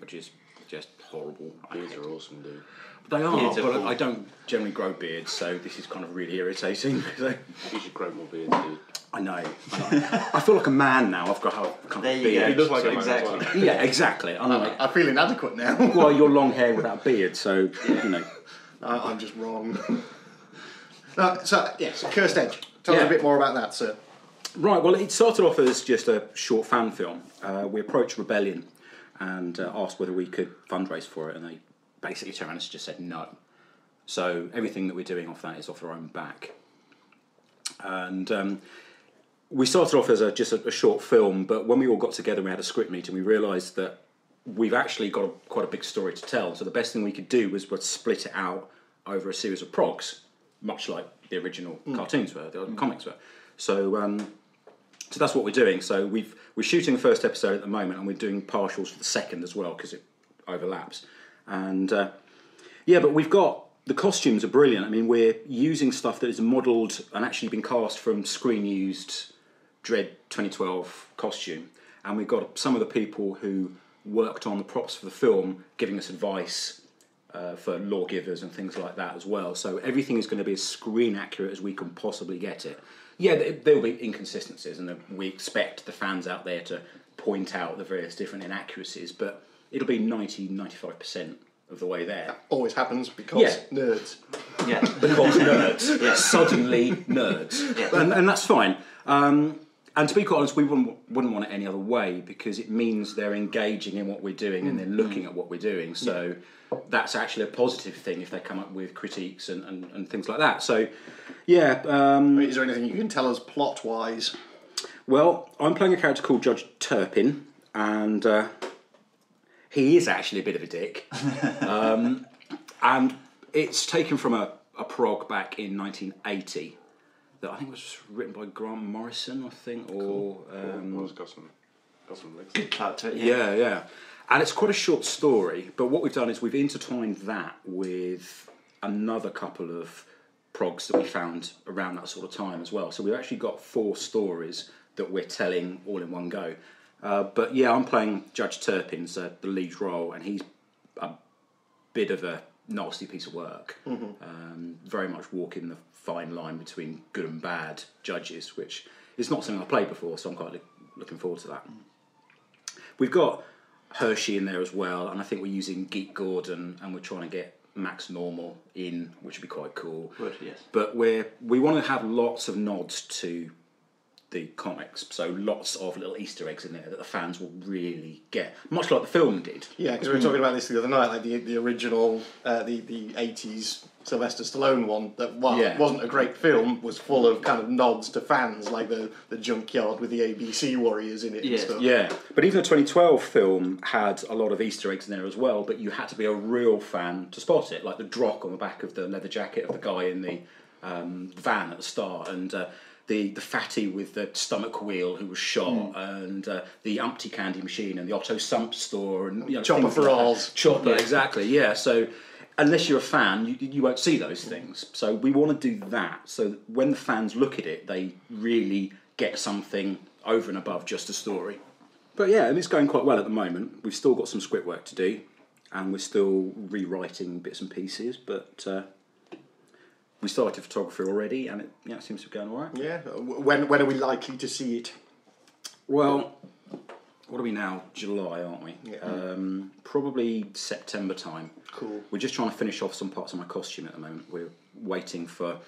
which is just horrible. Beards are awesome, dude. They are, Beards are but cool. I don't generally grow beards, so this is kind of really irritating. So, You should grow more beards, dude. I know. I feel like a man now. I've got a kind There of you beard. go. You look like a man as exactly. well. Yeah, exactly. I'm like, I feel inadequate now. well, you're long hair without beard, so you know. I'm just wrong. So Cursed Edge. Tell us Yeah. a bit more about that, sir. Right, well, it started off as just a short fan film. We approached Rebellion and asked whether we could fundraise for it, and they basically turned around and just said no. So everything that we're doing off that is off our own back. And we started off as just a short film, but when we all got together and we had a script meeting, we realised that we've actually got quite a big story to tell. So the best thing we could do was split it out over a series of progs, much like the original cartoons were, the comics were. So that's what we're doing. So we're shooting the first episode at the moment, and we're doing partials for the second as well because it overlaps. And but we've got the costumes are brilliant. I mean, we're using stuff that is modelled and actually been cast from screen-used Dredd 2012 costume, and we've got some of the people who worked on the props for the film giving us advice for lawgivers and things like that as well. So everything is going to be as screen accurate as we can possibly get it. Yeah, there will be inconsistencies, and we expect the fans out there to point out the various different inaccuracies, but it'll be 90-95% of the way there. That always happens because nerds. Yeah. Because nerds. Yeah. Suddenly nerds. Yeah. And that's fine. And to be quite honest, we wouldn't want it any other way, because it means they're engaging in what we're doing and they're looking at what we're doing. So that's actually a positive thing if they come up with critiques and things like that. So, yeah. Is there anything you can tell us plot-wise? Well, I'm playing a character called Judge Turpin, and he is actually a bit of a dick. And it's taken from a prog back in 1980 that I think was written by Grant Morrison, I think, or... Well, it's got some legs. Good cut to it. Yeah. And it's quite a short story, but what we've done is we've intertwined that with another couple of progs that we found around that sort of time as well. So we've actually got 4 stories that we're telling all in one go. But yeah, I'm playing Judge Turpin's the lead role, and he's a bit of a nasty piece of work. Very much walking the fine line between good and bad judges, which is not something I've played before, so I'm quite looking forward to that. We've got Hershey in there as well, and I think we're using Geek Gordon, and we're trying to get Max Normal in, which would be quite cool. Good, yes. But we want to have lots of nods to the comics, so lots of little Easter eggs in there that the fans will really get, much like the film did. Yeah, because we were talking about this the other night, like the original, the 80s Sylvester Stallone one, that while it wasn't a great film, was full of kind of nods to fans, like the junkyard with the ABC Warriors in it and stuff. Yeah, but even the 2012 film had a lot of Easter eggs in there as well, but you had to be a real fan to spot it, like the drock on the back of the leather jacket of the guy in the van at the start, and the fatty with the stomach wheel who was shot, and the Umpty candy machine, and the Otto Sump store, and Chopper for Alls. Chopper, exactly, yeah. So unless you're a fan, you won't see those things. So we want to do that, so that when the fans look at it, they really get something over and above just a story. But yeah, and it's going quite well at the moment. We've still got some script work to do, and we're still rewriting bits and pieces, but we started photography already, and it seems to be going all right. Yeah. When are we likely to see it? Well, what are we now? July, aren't we? Yeah. Probably September time. Cool. We're just trying to finish off some parts of my costume at the moment. We're waiting for...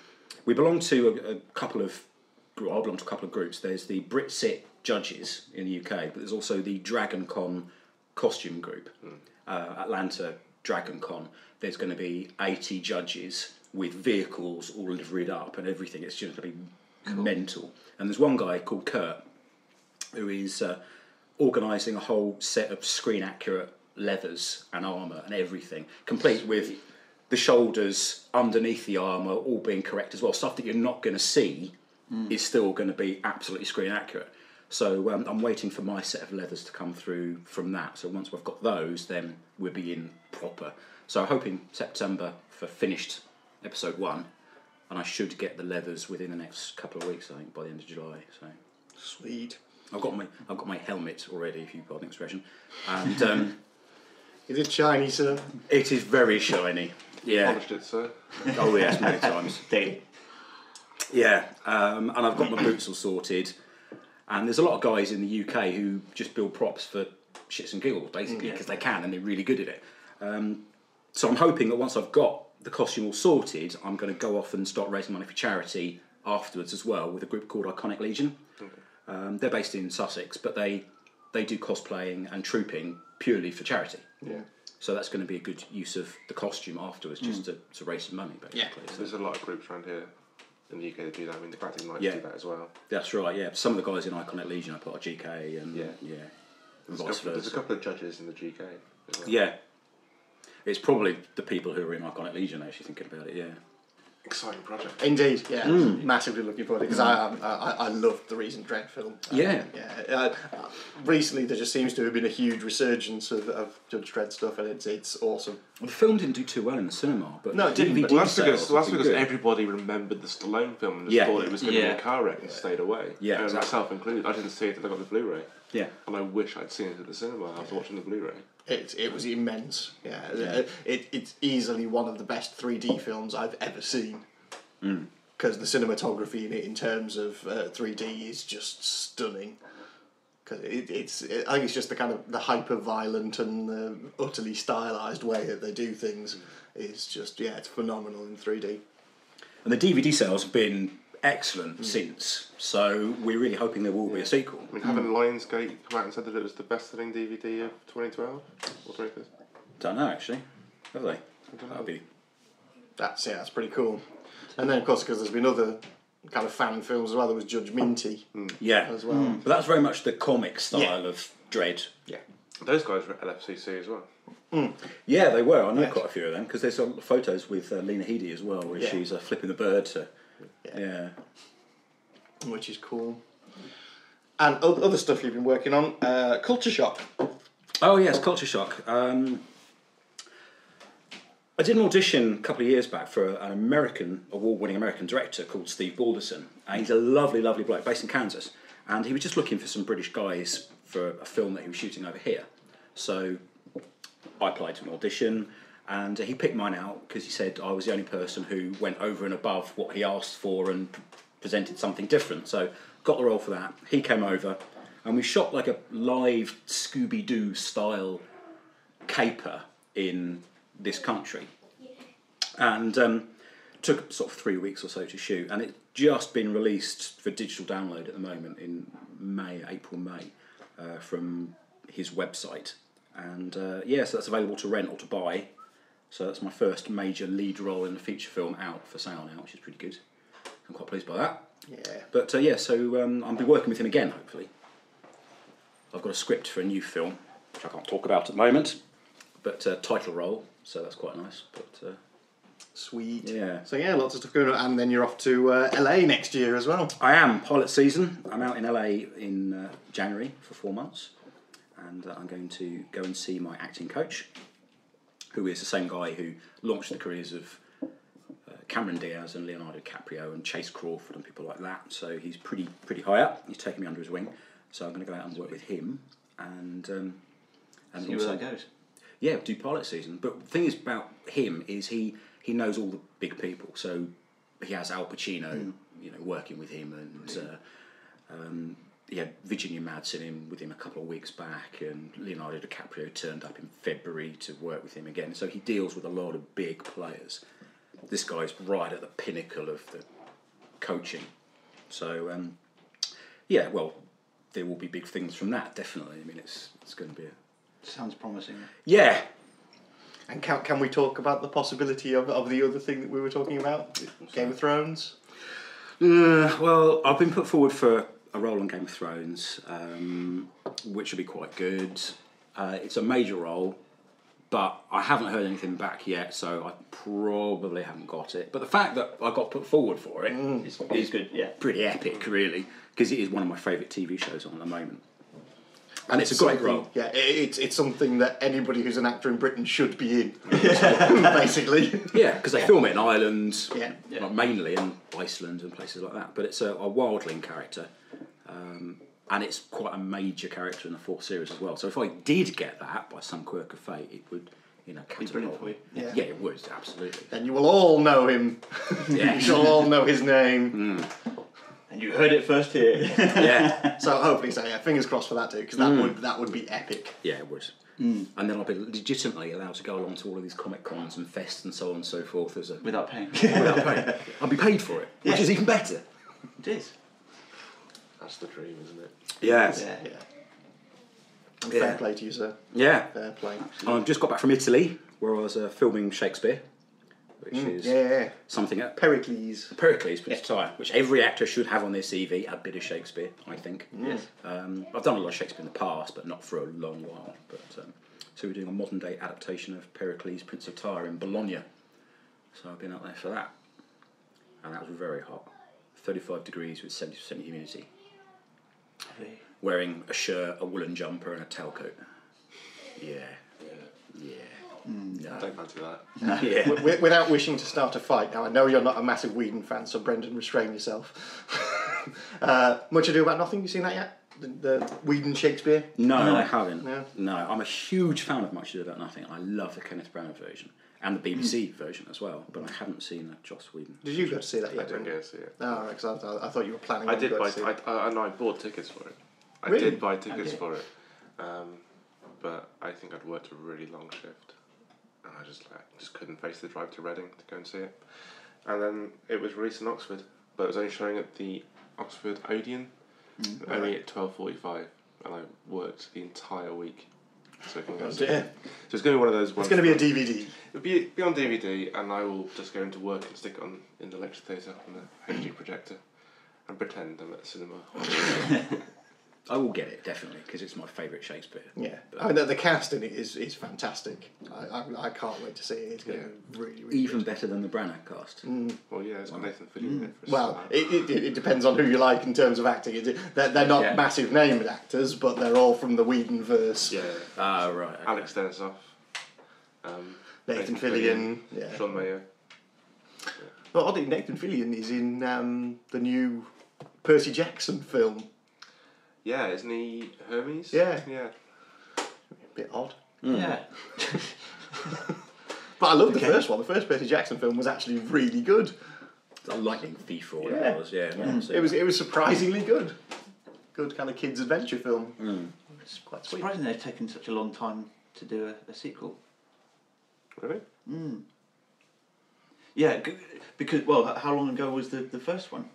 We belong to a couple of... I belong to a couple of groups. There's the Britsit judges in the UK, but there's also the Dragon Con costume group. Atlanta Dragon Con. There's going to be 80 judges with vehicles all liveried up and everything. It's just going to be mental. And there's one guy called Kurt who is organising a whole set of screen-accurate leathers and armour and everything, complete with the shoulders underneath the armour all being correct as well. Stuff that you're not going to see is still going to be absolutely screen-accurate. So I'm waiting for my set of leathers to come through from that. So once we've got those, then we'll be in proper. So I'm hoping September for finished episode 1, and I should get the leathers within the next couple of weeks, I think, by the end of July. So sweet. I've got my helmet already, if you pardon the expression. And is it shiny, sir? It is very shiny. Yeah. Polished it, sir. Oh yes, many times. Daily. Yeah, and I've got my boots all sorted. And there's a lot of guys in the UK who just build props for shits and giggles, basically, because they can and they're really good at it. So I'm hoping that once I've got the costume all sorted, I'm going to go off and start raising money for charity afterwards as well with a group called Iconic Legion. They're based in Sussex, but they do cosplaying and trooping purely for charity. Yeah. So that's going to be a good use of the costume afterwards, just to raise some money, basically. Yeah. So there's a lot of groups around here in the UK that do that. I mean, the Practice Nights do that as well. That's right, yeah. Some of the guys in Iconic Legion are part of GK, and There's a couple of judges in the GK as well. Yeah. It's probably the people who are in Iconic Legion, actually, thinking about it, yeah. Exciting project. Indeed, yeah. Massively looking forward to it, because I loved the recent Dredd film. Recently, there just seems to have been a huge resurgence of Judge Dredd stuff, and it's awesome. Well, the film didn't do too well in the cinema, but no, it didn't. Well, that's because everybody remembered the Stallone film and just thought it was going to be a car wreck and stayed away. Yeah, and myself included. I didn't see it until I got the Blu-ray. Yeah, and I wish I'd seen it at the cinema after watching the Blu-ray. It was immense. Yeah. It's easily one of the best 3D films I've ever seen. Because the cinematography in it, in terms of 3D, is just stunning. Because I think it's just the kind of the hyper-violent and the utterly stylised way that they do things is just it's phenomenal in 3D. And the DVD sales have been excellent since, so we're really hoping there will be a sequel. I mean, haven't Lionsgate come out and said that it was the best-selling DVD of 2012 or 2015? Don't know, actually. Have they? That'll be. That's pretty cool. And then, of course, because there's been other kind of fan films as well. There was Judge Minty, as well. But that's very much the comic style of Dredd. Yeah, those guys were at LFCC as well. Yeah, they were. I know quite a few of them because there's some photos with Lena Headey as well, where she's flipping the bird. Which is cool. And other stuff you've been working on, Culture Shock. Oh yes, Culture Shock. I did an audition a couple of years back for an award-winning American director called Steve Balderson. And he's a lovely, lovely bloke based in Kansas. And he was just looking for some British guys for a film that he was shooting over here. So I applied to an audition, And he picked mine out because he said I was the only person who went over and above what he asked for and presented something different. So got the role for that. He came over and we shot like a live Scooby-Doo style caper in this country. And took sort of 3 weeks or so to shoot. And it's just been released for digital download at the moment in April, May, from his website. And so that's available to rent or to buy. So that's my first major lead role in a feature film out for sale now, which is pretty good. I'm quite pleased by that. Yeah. But so I'll be working with him again, hopefully. I've got a script for a new film, which I can't talk about at the moment, but title role, so that's quite nice. But sweet. Yeah. So yeah, lots of stuff going on, and then you're off to LA next year as well. I am, pilot season. I'm out in LA in January for 4 months, and I'm going to go and see my acting coach, who is the same guy who launched the careers of Cameron Diaz and Leonardo DiCaprio and Chase Crawford and people like that. So he's pretty high up. He's taken me under his wing. So I'm going to go out and work with him and see where that goes. Yeah, do pilot season. But the thing is about him is he knows all the big people. So he has Al Pacino, working with him, and he had Virginia Madsen with him a couple of weeks back, and Leonardo DiCaprio turned up in February to work with him again. So he deals with a lot of big players. This guy's right at the pinnacle of the coaching. So, there will be big things from that, definitely. I mean, it's going to be Sounds promising. Yeah. And can we talk about the possibility of the other thing that we were talking about? Game of Thrones? Well, I've been put forward for a role on Game of Thrones, which will be quite good. It's a major role, but I haven't heard anything back yet, so I probably haven't got it. But the fact that I got put forward for it is good, yeah, pretty epic, really, because it is one of my favourite TV shows on at the moment. And it's a great role. Yeah, it's something that anybody who's an actor in Britain should be in, basically. Yeah, because they film it in Ireland, yeah. Mainly, and Iceland and places like that. But it's a wildling character, and it's quite a major character in the 4th series as well. So if I did get that by some quirk of fate, it would, catapult me. Yeah. Yeah, it would, absolutely. Then you will all know him. Yeah. You shall all know his name. And you heard it first here. Yeah. So hopefully, fingers crossed for that too, because that would be epic. Yeah, it would. And then I'll be legitimately allowed to go along to all of these comic cons and fests and so on and so forth without paying. Without paying. I'll be paid for it, which is even better. It is. That's the dream, isn't it? Yes. Yeah. And fair play to you, sir. Yeah. Fair play. I've just got back from Italy, where I was filming Shakespeare, which is something at Pericles, Prince of Tyre, which every actor should have on their CV, a bit of Shakespeare, I think. Yes. I've done a lot of Shakespeare in the past, but not for a long while. But so we're doing a modern day adaptation of Pericles, Prince of Tyre in Bologna. So I've been out there for that, and that was very hot, 35 degrees with 70% humidity. Wearing a shirt, a woolen jumper, and a tailcoat. Yeah. No. I don't fancy that. Yeah. Without wishing to start a fight, now I know you're not a massive Whedon fan, so Brendan, restrain yourself. Much Ado About Nothing, you seen that yet? The Whedon Shakespeare? No, I haven't. No? I'm a huge fan of Much Ado About Nothing, and I love the Kenneth Branagh version, and the BBC version as well, but I haven't seen the Joss Whedon. Did you go to see that yet? I didn't go to see it. Oh, right, because I thought you were planning I on did going buy. to see it. I bought tickets for it. I Really? did buy tickets for it, but I think I'd worked a really long shift, and I just couldn't face the drive to Reading to go and see it. And then it was released in Oxford, but it was only showing at the Oxford Odeon, only at 12:45, and I worked the entire week, so I can go see it. So it's going to be one of those ones. It's going to be a DVD. It'll be on DVD, and I will just go into work and stick it on in the lecture theatre on the HD projector, and pretend I'm at the cinema. I will get it, definitely, because it's my favourite Shakespeare. Yeah, I mean, the cast in it is fantastic. I can't wait to see it. It's going to be really, really Even good. better than the Branagh cast. Well, yeah, it's got Nathan Fillion in it. For a Well, start. it depends on who you like in terms of acting. They're not massive named actors, but they're all from the Whedon verse. Yeah. Ah, right. Okay. Alex Denisoff. Nathan Fillion. Sean Mayo. Well, oddly, Nathan Fillion is in the new Percy Jackson film. Yeah, isn't he Hermes? Yeah. Yeah. Bit odd. Yeah. But I love the first one. The first Percy Jackson film was actually really good. A lightning thief or whatever it was, It was surprisingly good. Good kind of kids' adventure film. It's quite sweet. Surprising they've taken such a long time to do a sequel. Really? Yeah, because, well, how long ago was the first one?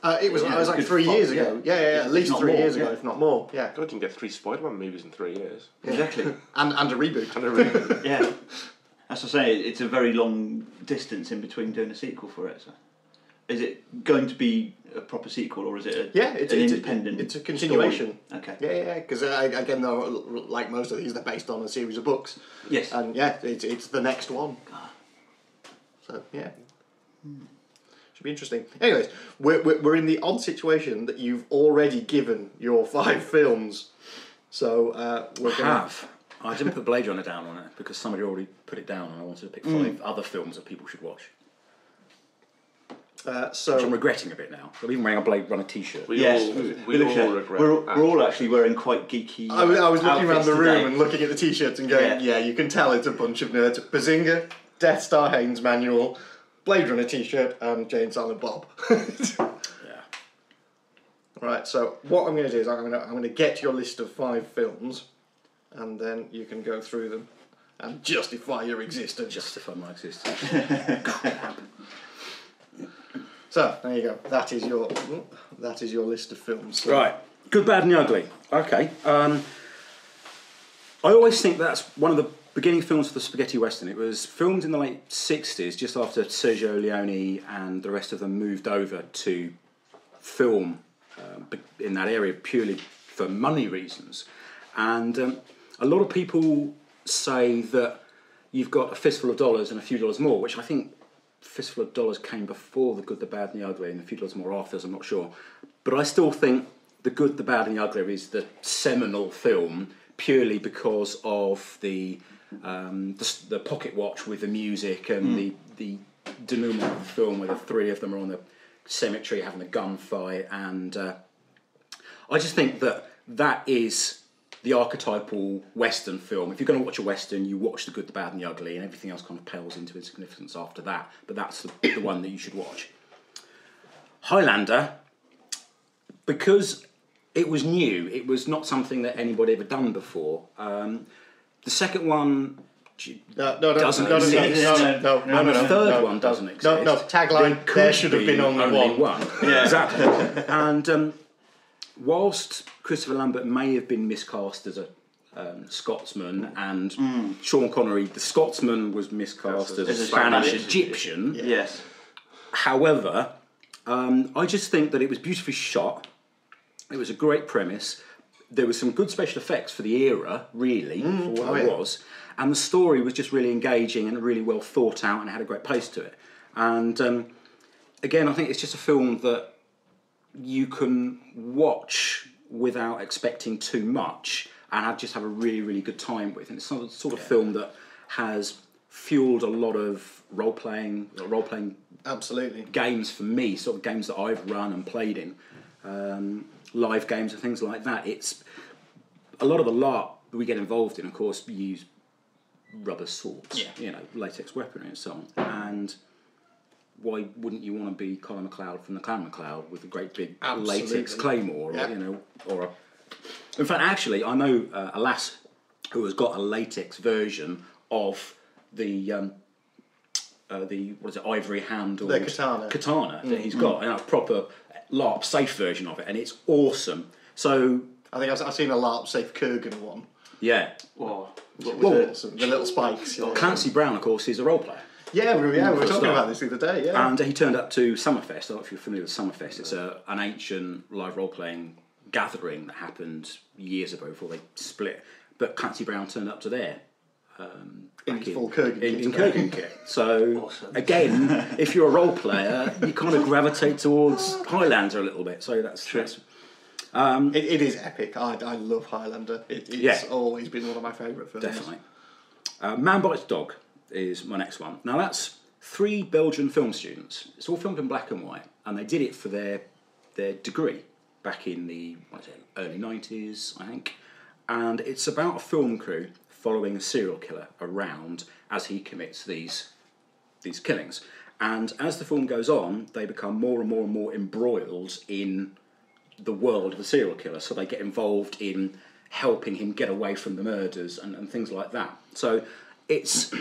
It was like 3 years ago. Yeah, at least 3 years ago, if not more. Yeah. God, you can get 3 Spider-Man movies in 3 years. Exactly. and a reboot. Yeah. As I say, it's a very long distance in between doing a sequel for it. So. Is it going to be a proper sequel, or is it it's an independent? It's a continuation. Story? Okay. Yeah, because again, though, like most of these, they're based on a series of books. Yes. And yeah, it's the next one. So yeah, should be interesting. Anyways, we're in the odd situation that you've already given your 5 films. So I didn't put Blade Runner down on it because somebody already put it down, and I wanted to pick 5 other films that people should watch. Which I'm regretting a bit now. I'm even wearing a Blade Runner t-shirt. We all regret. We're all actually wearing quite geeky. I was looking around the room today. and looking at the t-shirts and going, yeah, you can tell it's a bunch of nerds. Bazinga, Death Star Haynes manual, Blade Runner t-shirt, and Jane Silent Bob. Right. So what I'm going to do is I'm going to get your list of 5 films, and then you can go through them and justify your existence. Justify my existence. Crap. So there you go. That is your list of films. Right. Good, Bad and the Ugly. Okay. I always think that's one of the beginning films for the spaghetti western. It was filmed in the late 60s, just after Sergio Leone and the rest of them moved over to film in that area purely for money reasons. And a lot of people say that you've got a fistful of dollars and a few dollars more, which I think Fistful of Dollars came before The Good, the Bad and the Ugly, and A Few Dollars More after, I'm not sure. But I still think The Good, the Bad and the Ugly is the seminal film purely because of the pocket watch with the music and the denouement of the film where the 3 of them are on the cemetery having a gunfight. And I just think that is the archetypal Western film. If you're going to watch a Western, you watch The Good, the Bad and the Ugly, and everything else kind of pales into insignificance after that. But that's the one that you should watch. Highlander, because it was new, it was not something that anybody ever done before. The second one doesn't exist. No. The third one doesn't exist. No, tagline, there should have been only one. Yeah. Exactly. And whilst Christopher Lambert may have been miscast as a Scotsman, and Sean Connery, the Scotsman, was miscast as a Spanish Egyptian. Yes. However, I just think that it was beautifully shot. It was a great premise. There was some good special effects for the era, really, for what it was. And the story was just really engaging and really well thought out and had a great pace to it. And again, I think it's just a film that you can watch without expecting too much and just have a really, really good time with. And it's the sort of film that has fueled a lot of role-playing absolutely games for me, sort of games that I've run and played in, live games and things like that. It's a lot of the LARP we get involved in, of course, we use rubber swords, latex weaponry and so on. And why wouldn't you want to be Colin MacLeod from the Clan MacLeod with a great big latex claymore, in fact, actually, I know a lass who has got a latex version of the ivory handled katana that he's got, and a proper LARP safe version of it, and it's awesome. So I think I've seen a LARP safe Kurgan one. Yeah. Well, the little spikes. Clancy Brown, of course, is a role player. Yeah, we were talking about this the other day, yeah. And he turned up to Summerfest. I don't know if you're familiar with Summerfest. It's an ancient live role-playing gathering that happened years ago before they split. But Clancy Brown turned up to there. In full Kurgan kit. In Kurgan kit. So, again, if you're a role player, you kind of gravitate towards Highlander a little bit. So that's true. It is epic. I love Highlander. It's always been one of my favourite films. Definitely. Man Bites Dog is my next one. Now that's 3 Belgian film students. It's all filmed in black and white, and they did it for their degree back in the early 90s, I think. And it's about a film crew following a serial killer around as he commits these killings. And as the film goes on, they become more and more and more embroiled in the world of the serial killer. So they get involved in helping him get away from the murders and things like that. So it's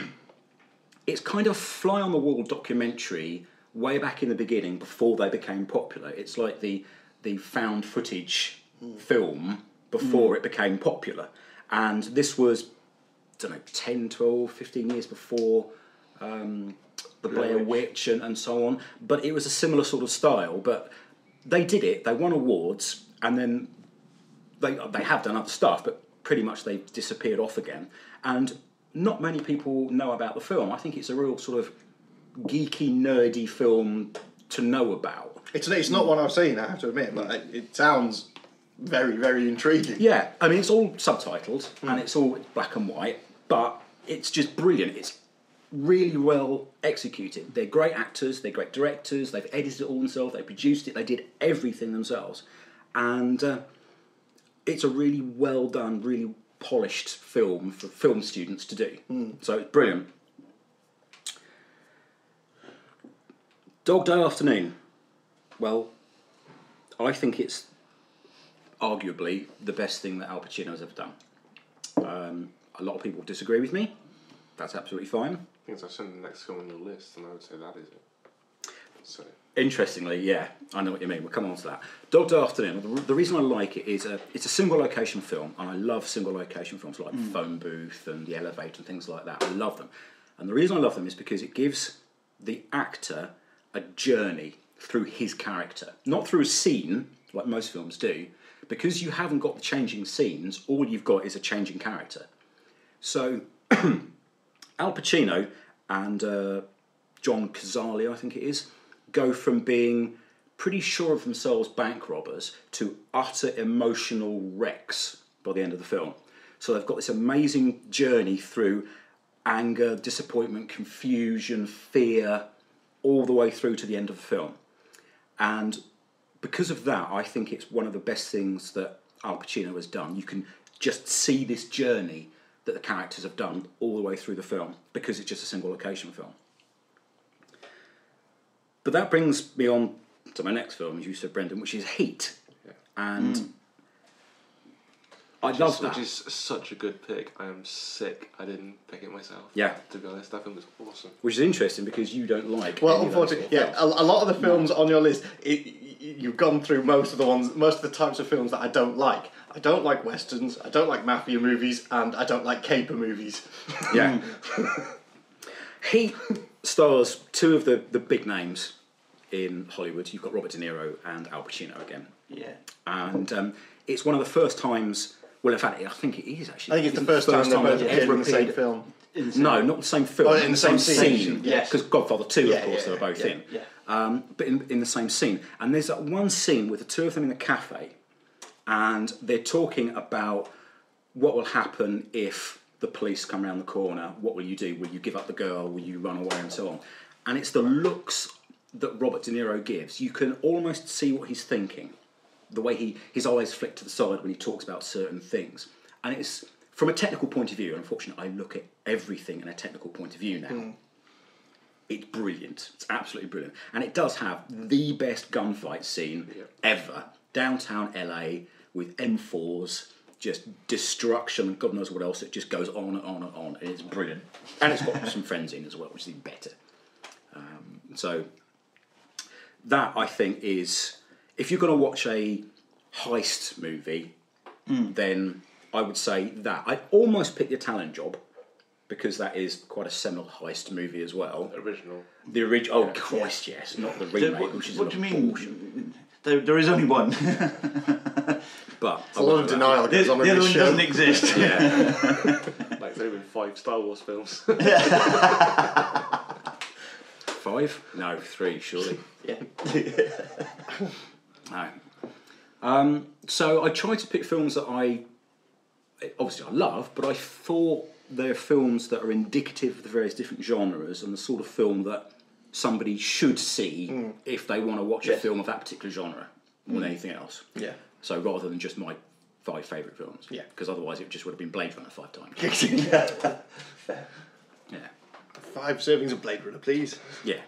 kind of fly-on-the-wall documentary way back in the beginning before they became popular. It's like the found footage film before it became popular. And this was, I don't know, 10, 12, 15 years before the Blair Witch and so on. But it was a similar sort of style. But they did it, they won awards, and then they have done other stuff, but pretty much they've disappeared off again. And not many people know about the film. I think it's a real sort of geeky, nerdy film to know about. It's not one I've seen, I have to admit, but it sounds very, very intriguing. Yeah, I mean, it's all subtitled, and it's all black and white, but it's just brilliant. It's really well executed. They're great actors, they're great directors, they've edited it all themselves, they produced it, they did everything themselves. And it's a really well done, really polished film for film students to do. So it's brilliant. Dog Day Afternoon. Well, I think it's arguably the best thing that Al Pacino's ever done. A lot of people disagree with me. That's absolutely fine. I think that's the next film on your list, and I would say that is it. So. Interestingly, yeah, I know what you mean. We'll come on to that. Dog Day Afternoon, the reason I like it is it's a single location film, and I love single location films like Phone Booth and The Elevator and things like that. I love them. And the reason I love them is because it gives the actor a journey through his character. Not through a scene, like most films do. Because you haven't got the changing scenes, all you've got is a changing character. So, Al Pacino and John Cazale, I think it is, go from being pretty sure of themselves bank robbers to utter emotional wrecks by the end of the film. So they've got this amazing journey through anger, disappointment, confusion, fear, all the way through to the end of the film. And because of that, I think it's one of the best things that Al Pacino has done. You can just see this journey that the characters have done all the way through the film because it's just a single location film. But that brings me on to my next film, as you said, Brendan, which is Heat. Yeah. And I love that. Which is such a good pick. I am sick I didn't pick it myself. Yeah. To be honest, that film was awesome. Which is interesting because you don't like. Well, unfortunately, a lot of the films on your list, you've gone through most of the types of films that I don't like. I don't like westerns, I don't like mafia movies, and I don't like caper movies. Yeah. Heat stars two of the big names in Hollywood. You've got Robert De Niro and Al Pacino again. Yeah. And it's one of the first times. Well, in fact, I think it is actually. I think it's the first time they've both appeared in the same film. No, not the same film. Oh, in the same scene. Yes. Because Godfather 2, of course, they were both in. Yeah. But in the same scene. And there's that one scene with the two of them in a cafe, and they're talking about what will happen if the police come around the corner. What will you do? Will you give up the girl? Will you run away? And so on. And it's the looks that Robert De Niro gives. You can almost see what he's thinking. The way his eyes flick to the side when he talks about certain things. And it's, from a technical point of view, unfortunately, I look at everything in a technical point of view now. It's brilliant. It's absolutely brilliant. And it does have the best gunfight scene ever. Downtown LA with M4s, just destruction and God knows what else. It just goes on and on and on. And it's brilliant. And it's got some friends in as well, which is even better. So that, I think, is... If you're going to watch a heist movie, then I would say that. I'd almost pick The Italian Job, because that is quite a seminal heist movie as well. The original. Oh, Christ, yes. Not the remake, which is what do you mean? There is only one. But a lot of denial goes on in the this other one show. doesn't exist. Like, there have been 5 Star Wars films. 5? No, 3, surely. Yeah. No. So I tried to pick films that obviously I love, but I thought they're films that are indicative of the various different genres and the sort of film that somebody should see if they want to watch a film of that particular genre more than anything else. Yeah. So rather than just my 5 favourite films. Yeah. Because otherwise it just would have been Blade Runner 5 times. Yeah. 5 servings of Blade Runner, please. Yeah.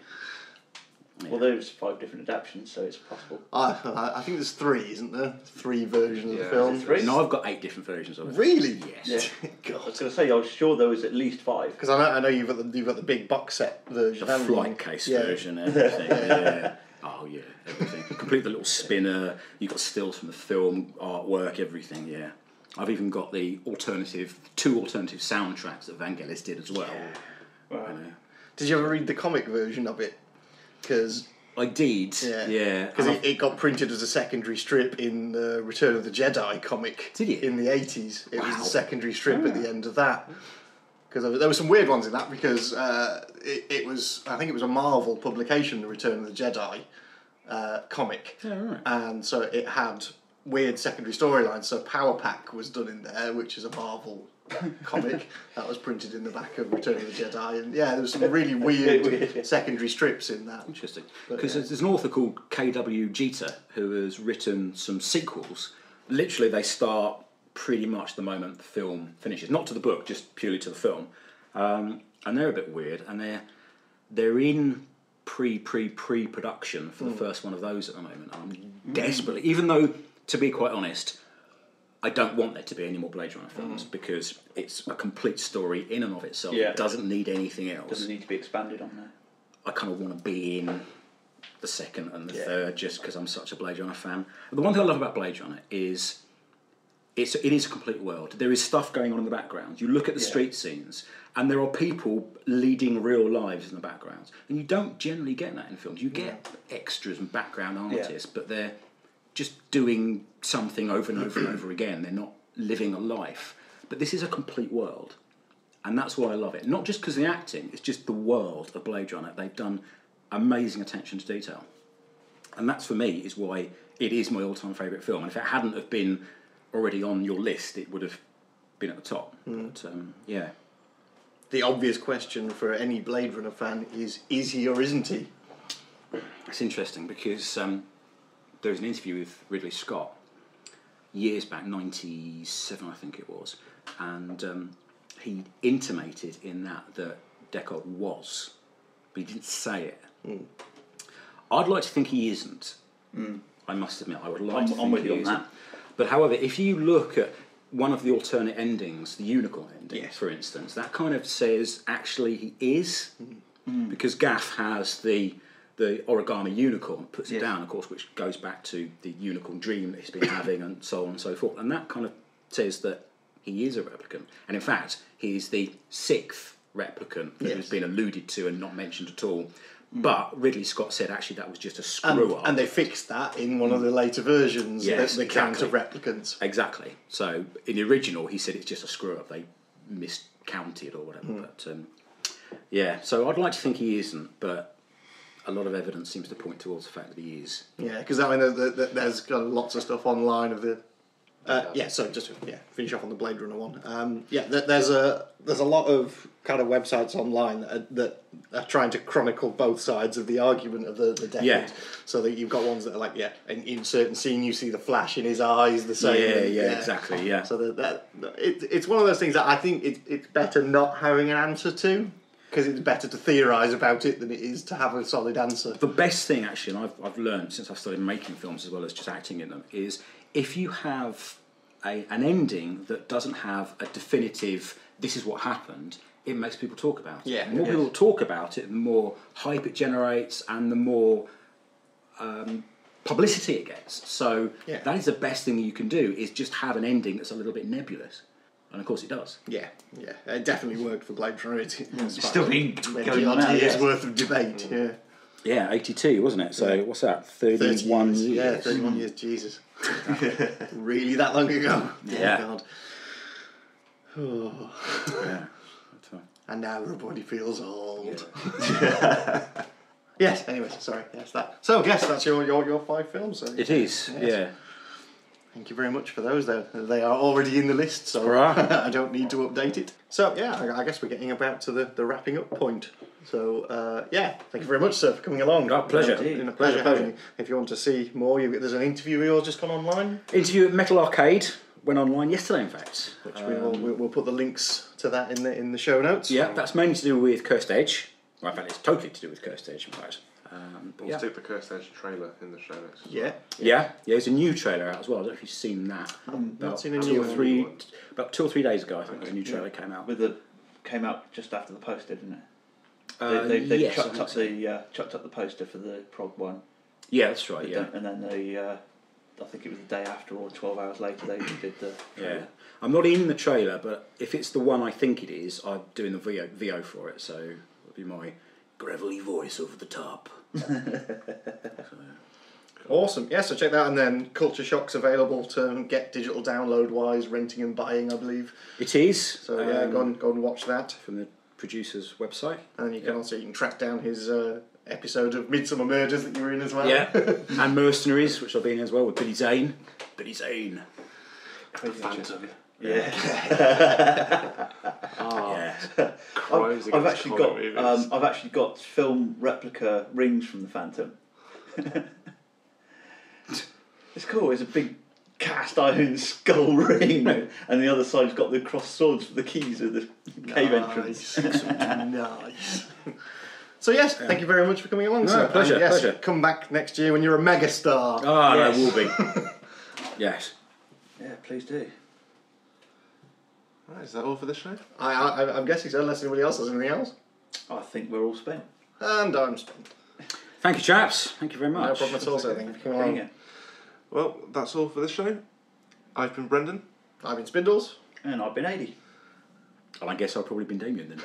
Well, there's 5 different adaptations, so it's possible. I think there's 3, isn't there? 3 versions of the film. 3? No, I've got 8 different versions of it. Really? Yes. Yeah. God. I was going to say, I was sure there was at least 5. Because I know you've got the big box set version. The flight case version, everything. Yeah. Oh yeah, everything. Complete the little spinner. You've got stills from the film, artwork, everything. Yeah. I've even got the 2 alternative soundtracks that Vangelis did as well. Wow. You know. Did you ever read the comic version of it? Because I did. Yeah. Because it got printed as a secondary strip in the Return of the Jedi comic. Did it? In the 80s. It was the secondary strip at the end of that. Because there were some weird ones in that because it was, I think it was a Marvel publication, the Return of the Jedi comic. Yeah, right. And so it had weird secondary storylines. So Power Pack was done in there, which is a Marvel comic that was printed in the back of Return of the Jedi. And yeah, there was some really weird secondary strips in that. Interesting. Because there's an author called K.W. Jeter who has written some sequels. Literally, they start pretty much the moment the film finishes. Not to the book, just purely to the film. And they're a bit weird. And they're in pre-production for the first one of those at the moment. I'm desperately... Even though, to be quite honest... I don't want there to be any more Blade Runner films because it's a complete story in and of itself. Yeah. It doesn't need anything else. Doesn't need to be expanded on there. I kind of want to be in the second and the third just because I'm such a Blade Runner fan. But the one thing I love about Blade Runner is it is a complete world. There is stuff going on in the background. You look at the street scenes and there are people leading real lives in the background. And you don't generally get that in films. You get extras and background artists, but they're just doing something over and over and over again. They're not living a life. But this is a complete world. And that's why I love it. Not just because of the acting, it's just the world of Blade Runner. They've done amazing attention to detail. And that's, for me, is why it is my all-time favourite film. And if it hadn't have been already on your list, it would have been at the top. But, yeah. The obvious question for any Blade Runner fan is he or isn't he? It's interesting because... there was an interview with Ridley Scott years back, 97 I think it was, and he intimated in that Deckard was, but he didn't say it. I'd like to think he isn't. I must admit, I would like to think he isn't. But however, if you look at one of the alternate endings, the unicorn ending, for instance, that kind of says actually he is, because Gaff has the origami unicorn, puts it down, of course, which goes back to the unicorn dream that he's been having and so on and so forth. And that kind of says that he is a replicant. And in fact, he's the 6th replicant that has been alluded to and not mentioned at all. But Ridley Scott said actually that was just a screw-up. And they fixed that in one of the later versions, the count of replicants. Exactly. So in the original, he said it's just a screw-up. They miscounted or whatever. But yeah, so I'd like to think he isn't, but... a lot of evidence seems to point towards the fact that he is. Yeah, because I mean, there's got lots of stuff online of the. So just to finish off on the Blade Runner one. There's a lot of kind of websites online that are trying to chronicle both sides of the argument of the decade. Yeah. So that you've got ones that are like, in certain scene you see the flash in his eyes, the same. Yeah, exactly. Yeah. So it's one of those things that I think it's better not having an answer to. Because it's better to theorise about it than it is to have a solid answer. The best thing, actually, and I've learned since I've started making films as well as just acting in them, is if you have an ending that doesn't have a definitive, this is what happened, it makes people talk about it. Yeah. The more people talk about it, the more hype it generates and the more publicity it gets. So that is the best thing you can do, is just have an ending that's a little bit nebulous. And of course it does. Yeah. It definitely worked for Blade Runner. It's still been going on now. Years worth of debate. Yeah, 82, wasn't it? So what's that? 31 years. Yeah, 31 years. Jesus. Really that long ago? Yeah. God. Oh. Yeah. And now everybody feels old. Yes. Anyway, sorry. Yes, that. So, yes, that's your 5 films. So, it is. Yes. Yeah. Thank you very much for those. They are already in the list, so I don't need to update it. So, I guess we're getting about to the wrapping up point. So, thank you very much, sir, for coming along. Oh, pleasure. It's been a pleasure having you. If you want to see more, there's an interview of yours just gone online. Interview at Metal Arcade, went online yesterday, in fact. Which we'll put the links to that in the show notes. Yeah, that's mainly to do with Cursed Edge. Well, in fact, it's totally to do with Cursed Edge, in fact. We'll stick the Cursed Edge trailer in the show notes. Yeah. There's a new trailer out as well. I don't know if you've seen that. Not seen a new one. About 2 or 3 days ago, I think, a new trailer came out. Came out just after the poster, didn't it? Yes, chucked up the poster for the prog one. Yeah, that's right. Yeah, and then I think it was the day after or 12 hours later they did the trailer. Yeah. I'm not in the trailer, but if it's the one I think it is, I'm doing the VO for it, so it'll be my gravelly voice over the top. Awesome. Yeah, so check that out. And then Culture Shock's available to get digital download wise, renting and buying, I believe. It is. So yeah, go and watch that. From the producer's website. And you can track down his episode of Midsummer Murders that you were in as well. Yeah. And Mercenaries, which I've been in as well with Billy Zane. Crazy Phantom. Yeah. I've actually got film replica rings from the Phantom. It's cool. It's a big cast iron skull ring, and the other side's got the crossed swords for the keys of the cave entrance. Nice. So yes, thank you very much for coming along. No, pleasure. Pleasure. Come back next year when you're a megastar. Ah, yes. I will be. Yes. Yeah, please do. Right, is that all for this show? I'm guessing so, unless anybody else has anything else. I think we're all spent. And I'm spent. Thank you, chaps. Thank you very much. No problem at all, so thank you for coming along. Well, that's all for this show. I've been Brendan. I've been Spindles. And I've been Ady. And I guess I've probably been Damien then.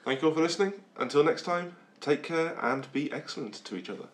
Thank you all for listening. Until next time, take care and be excellent to each other.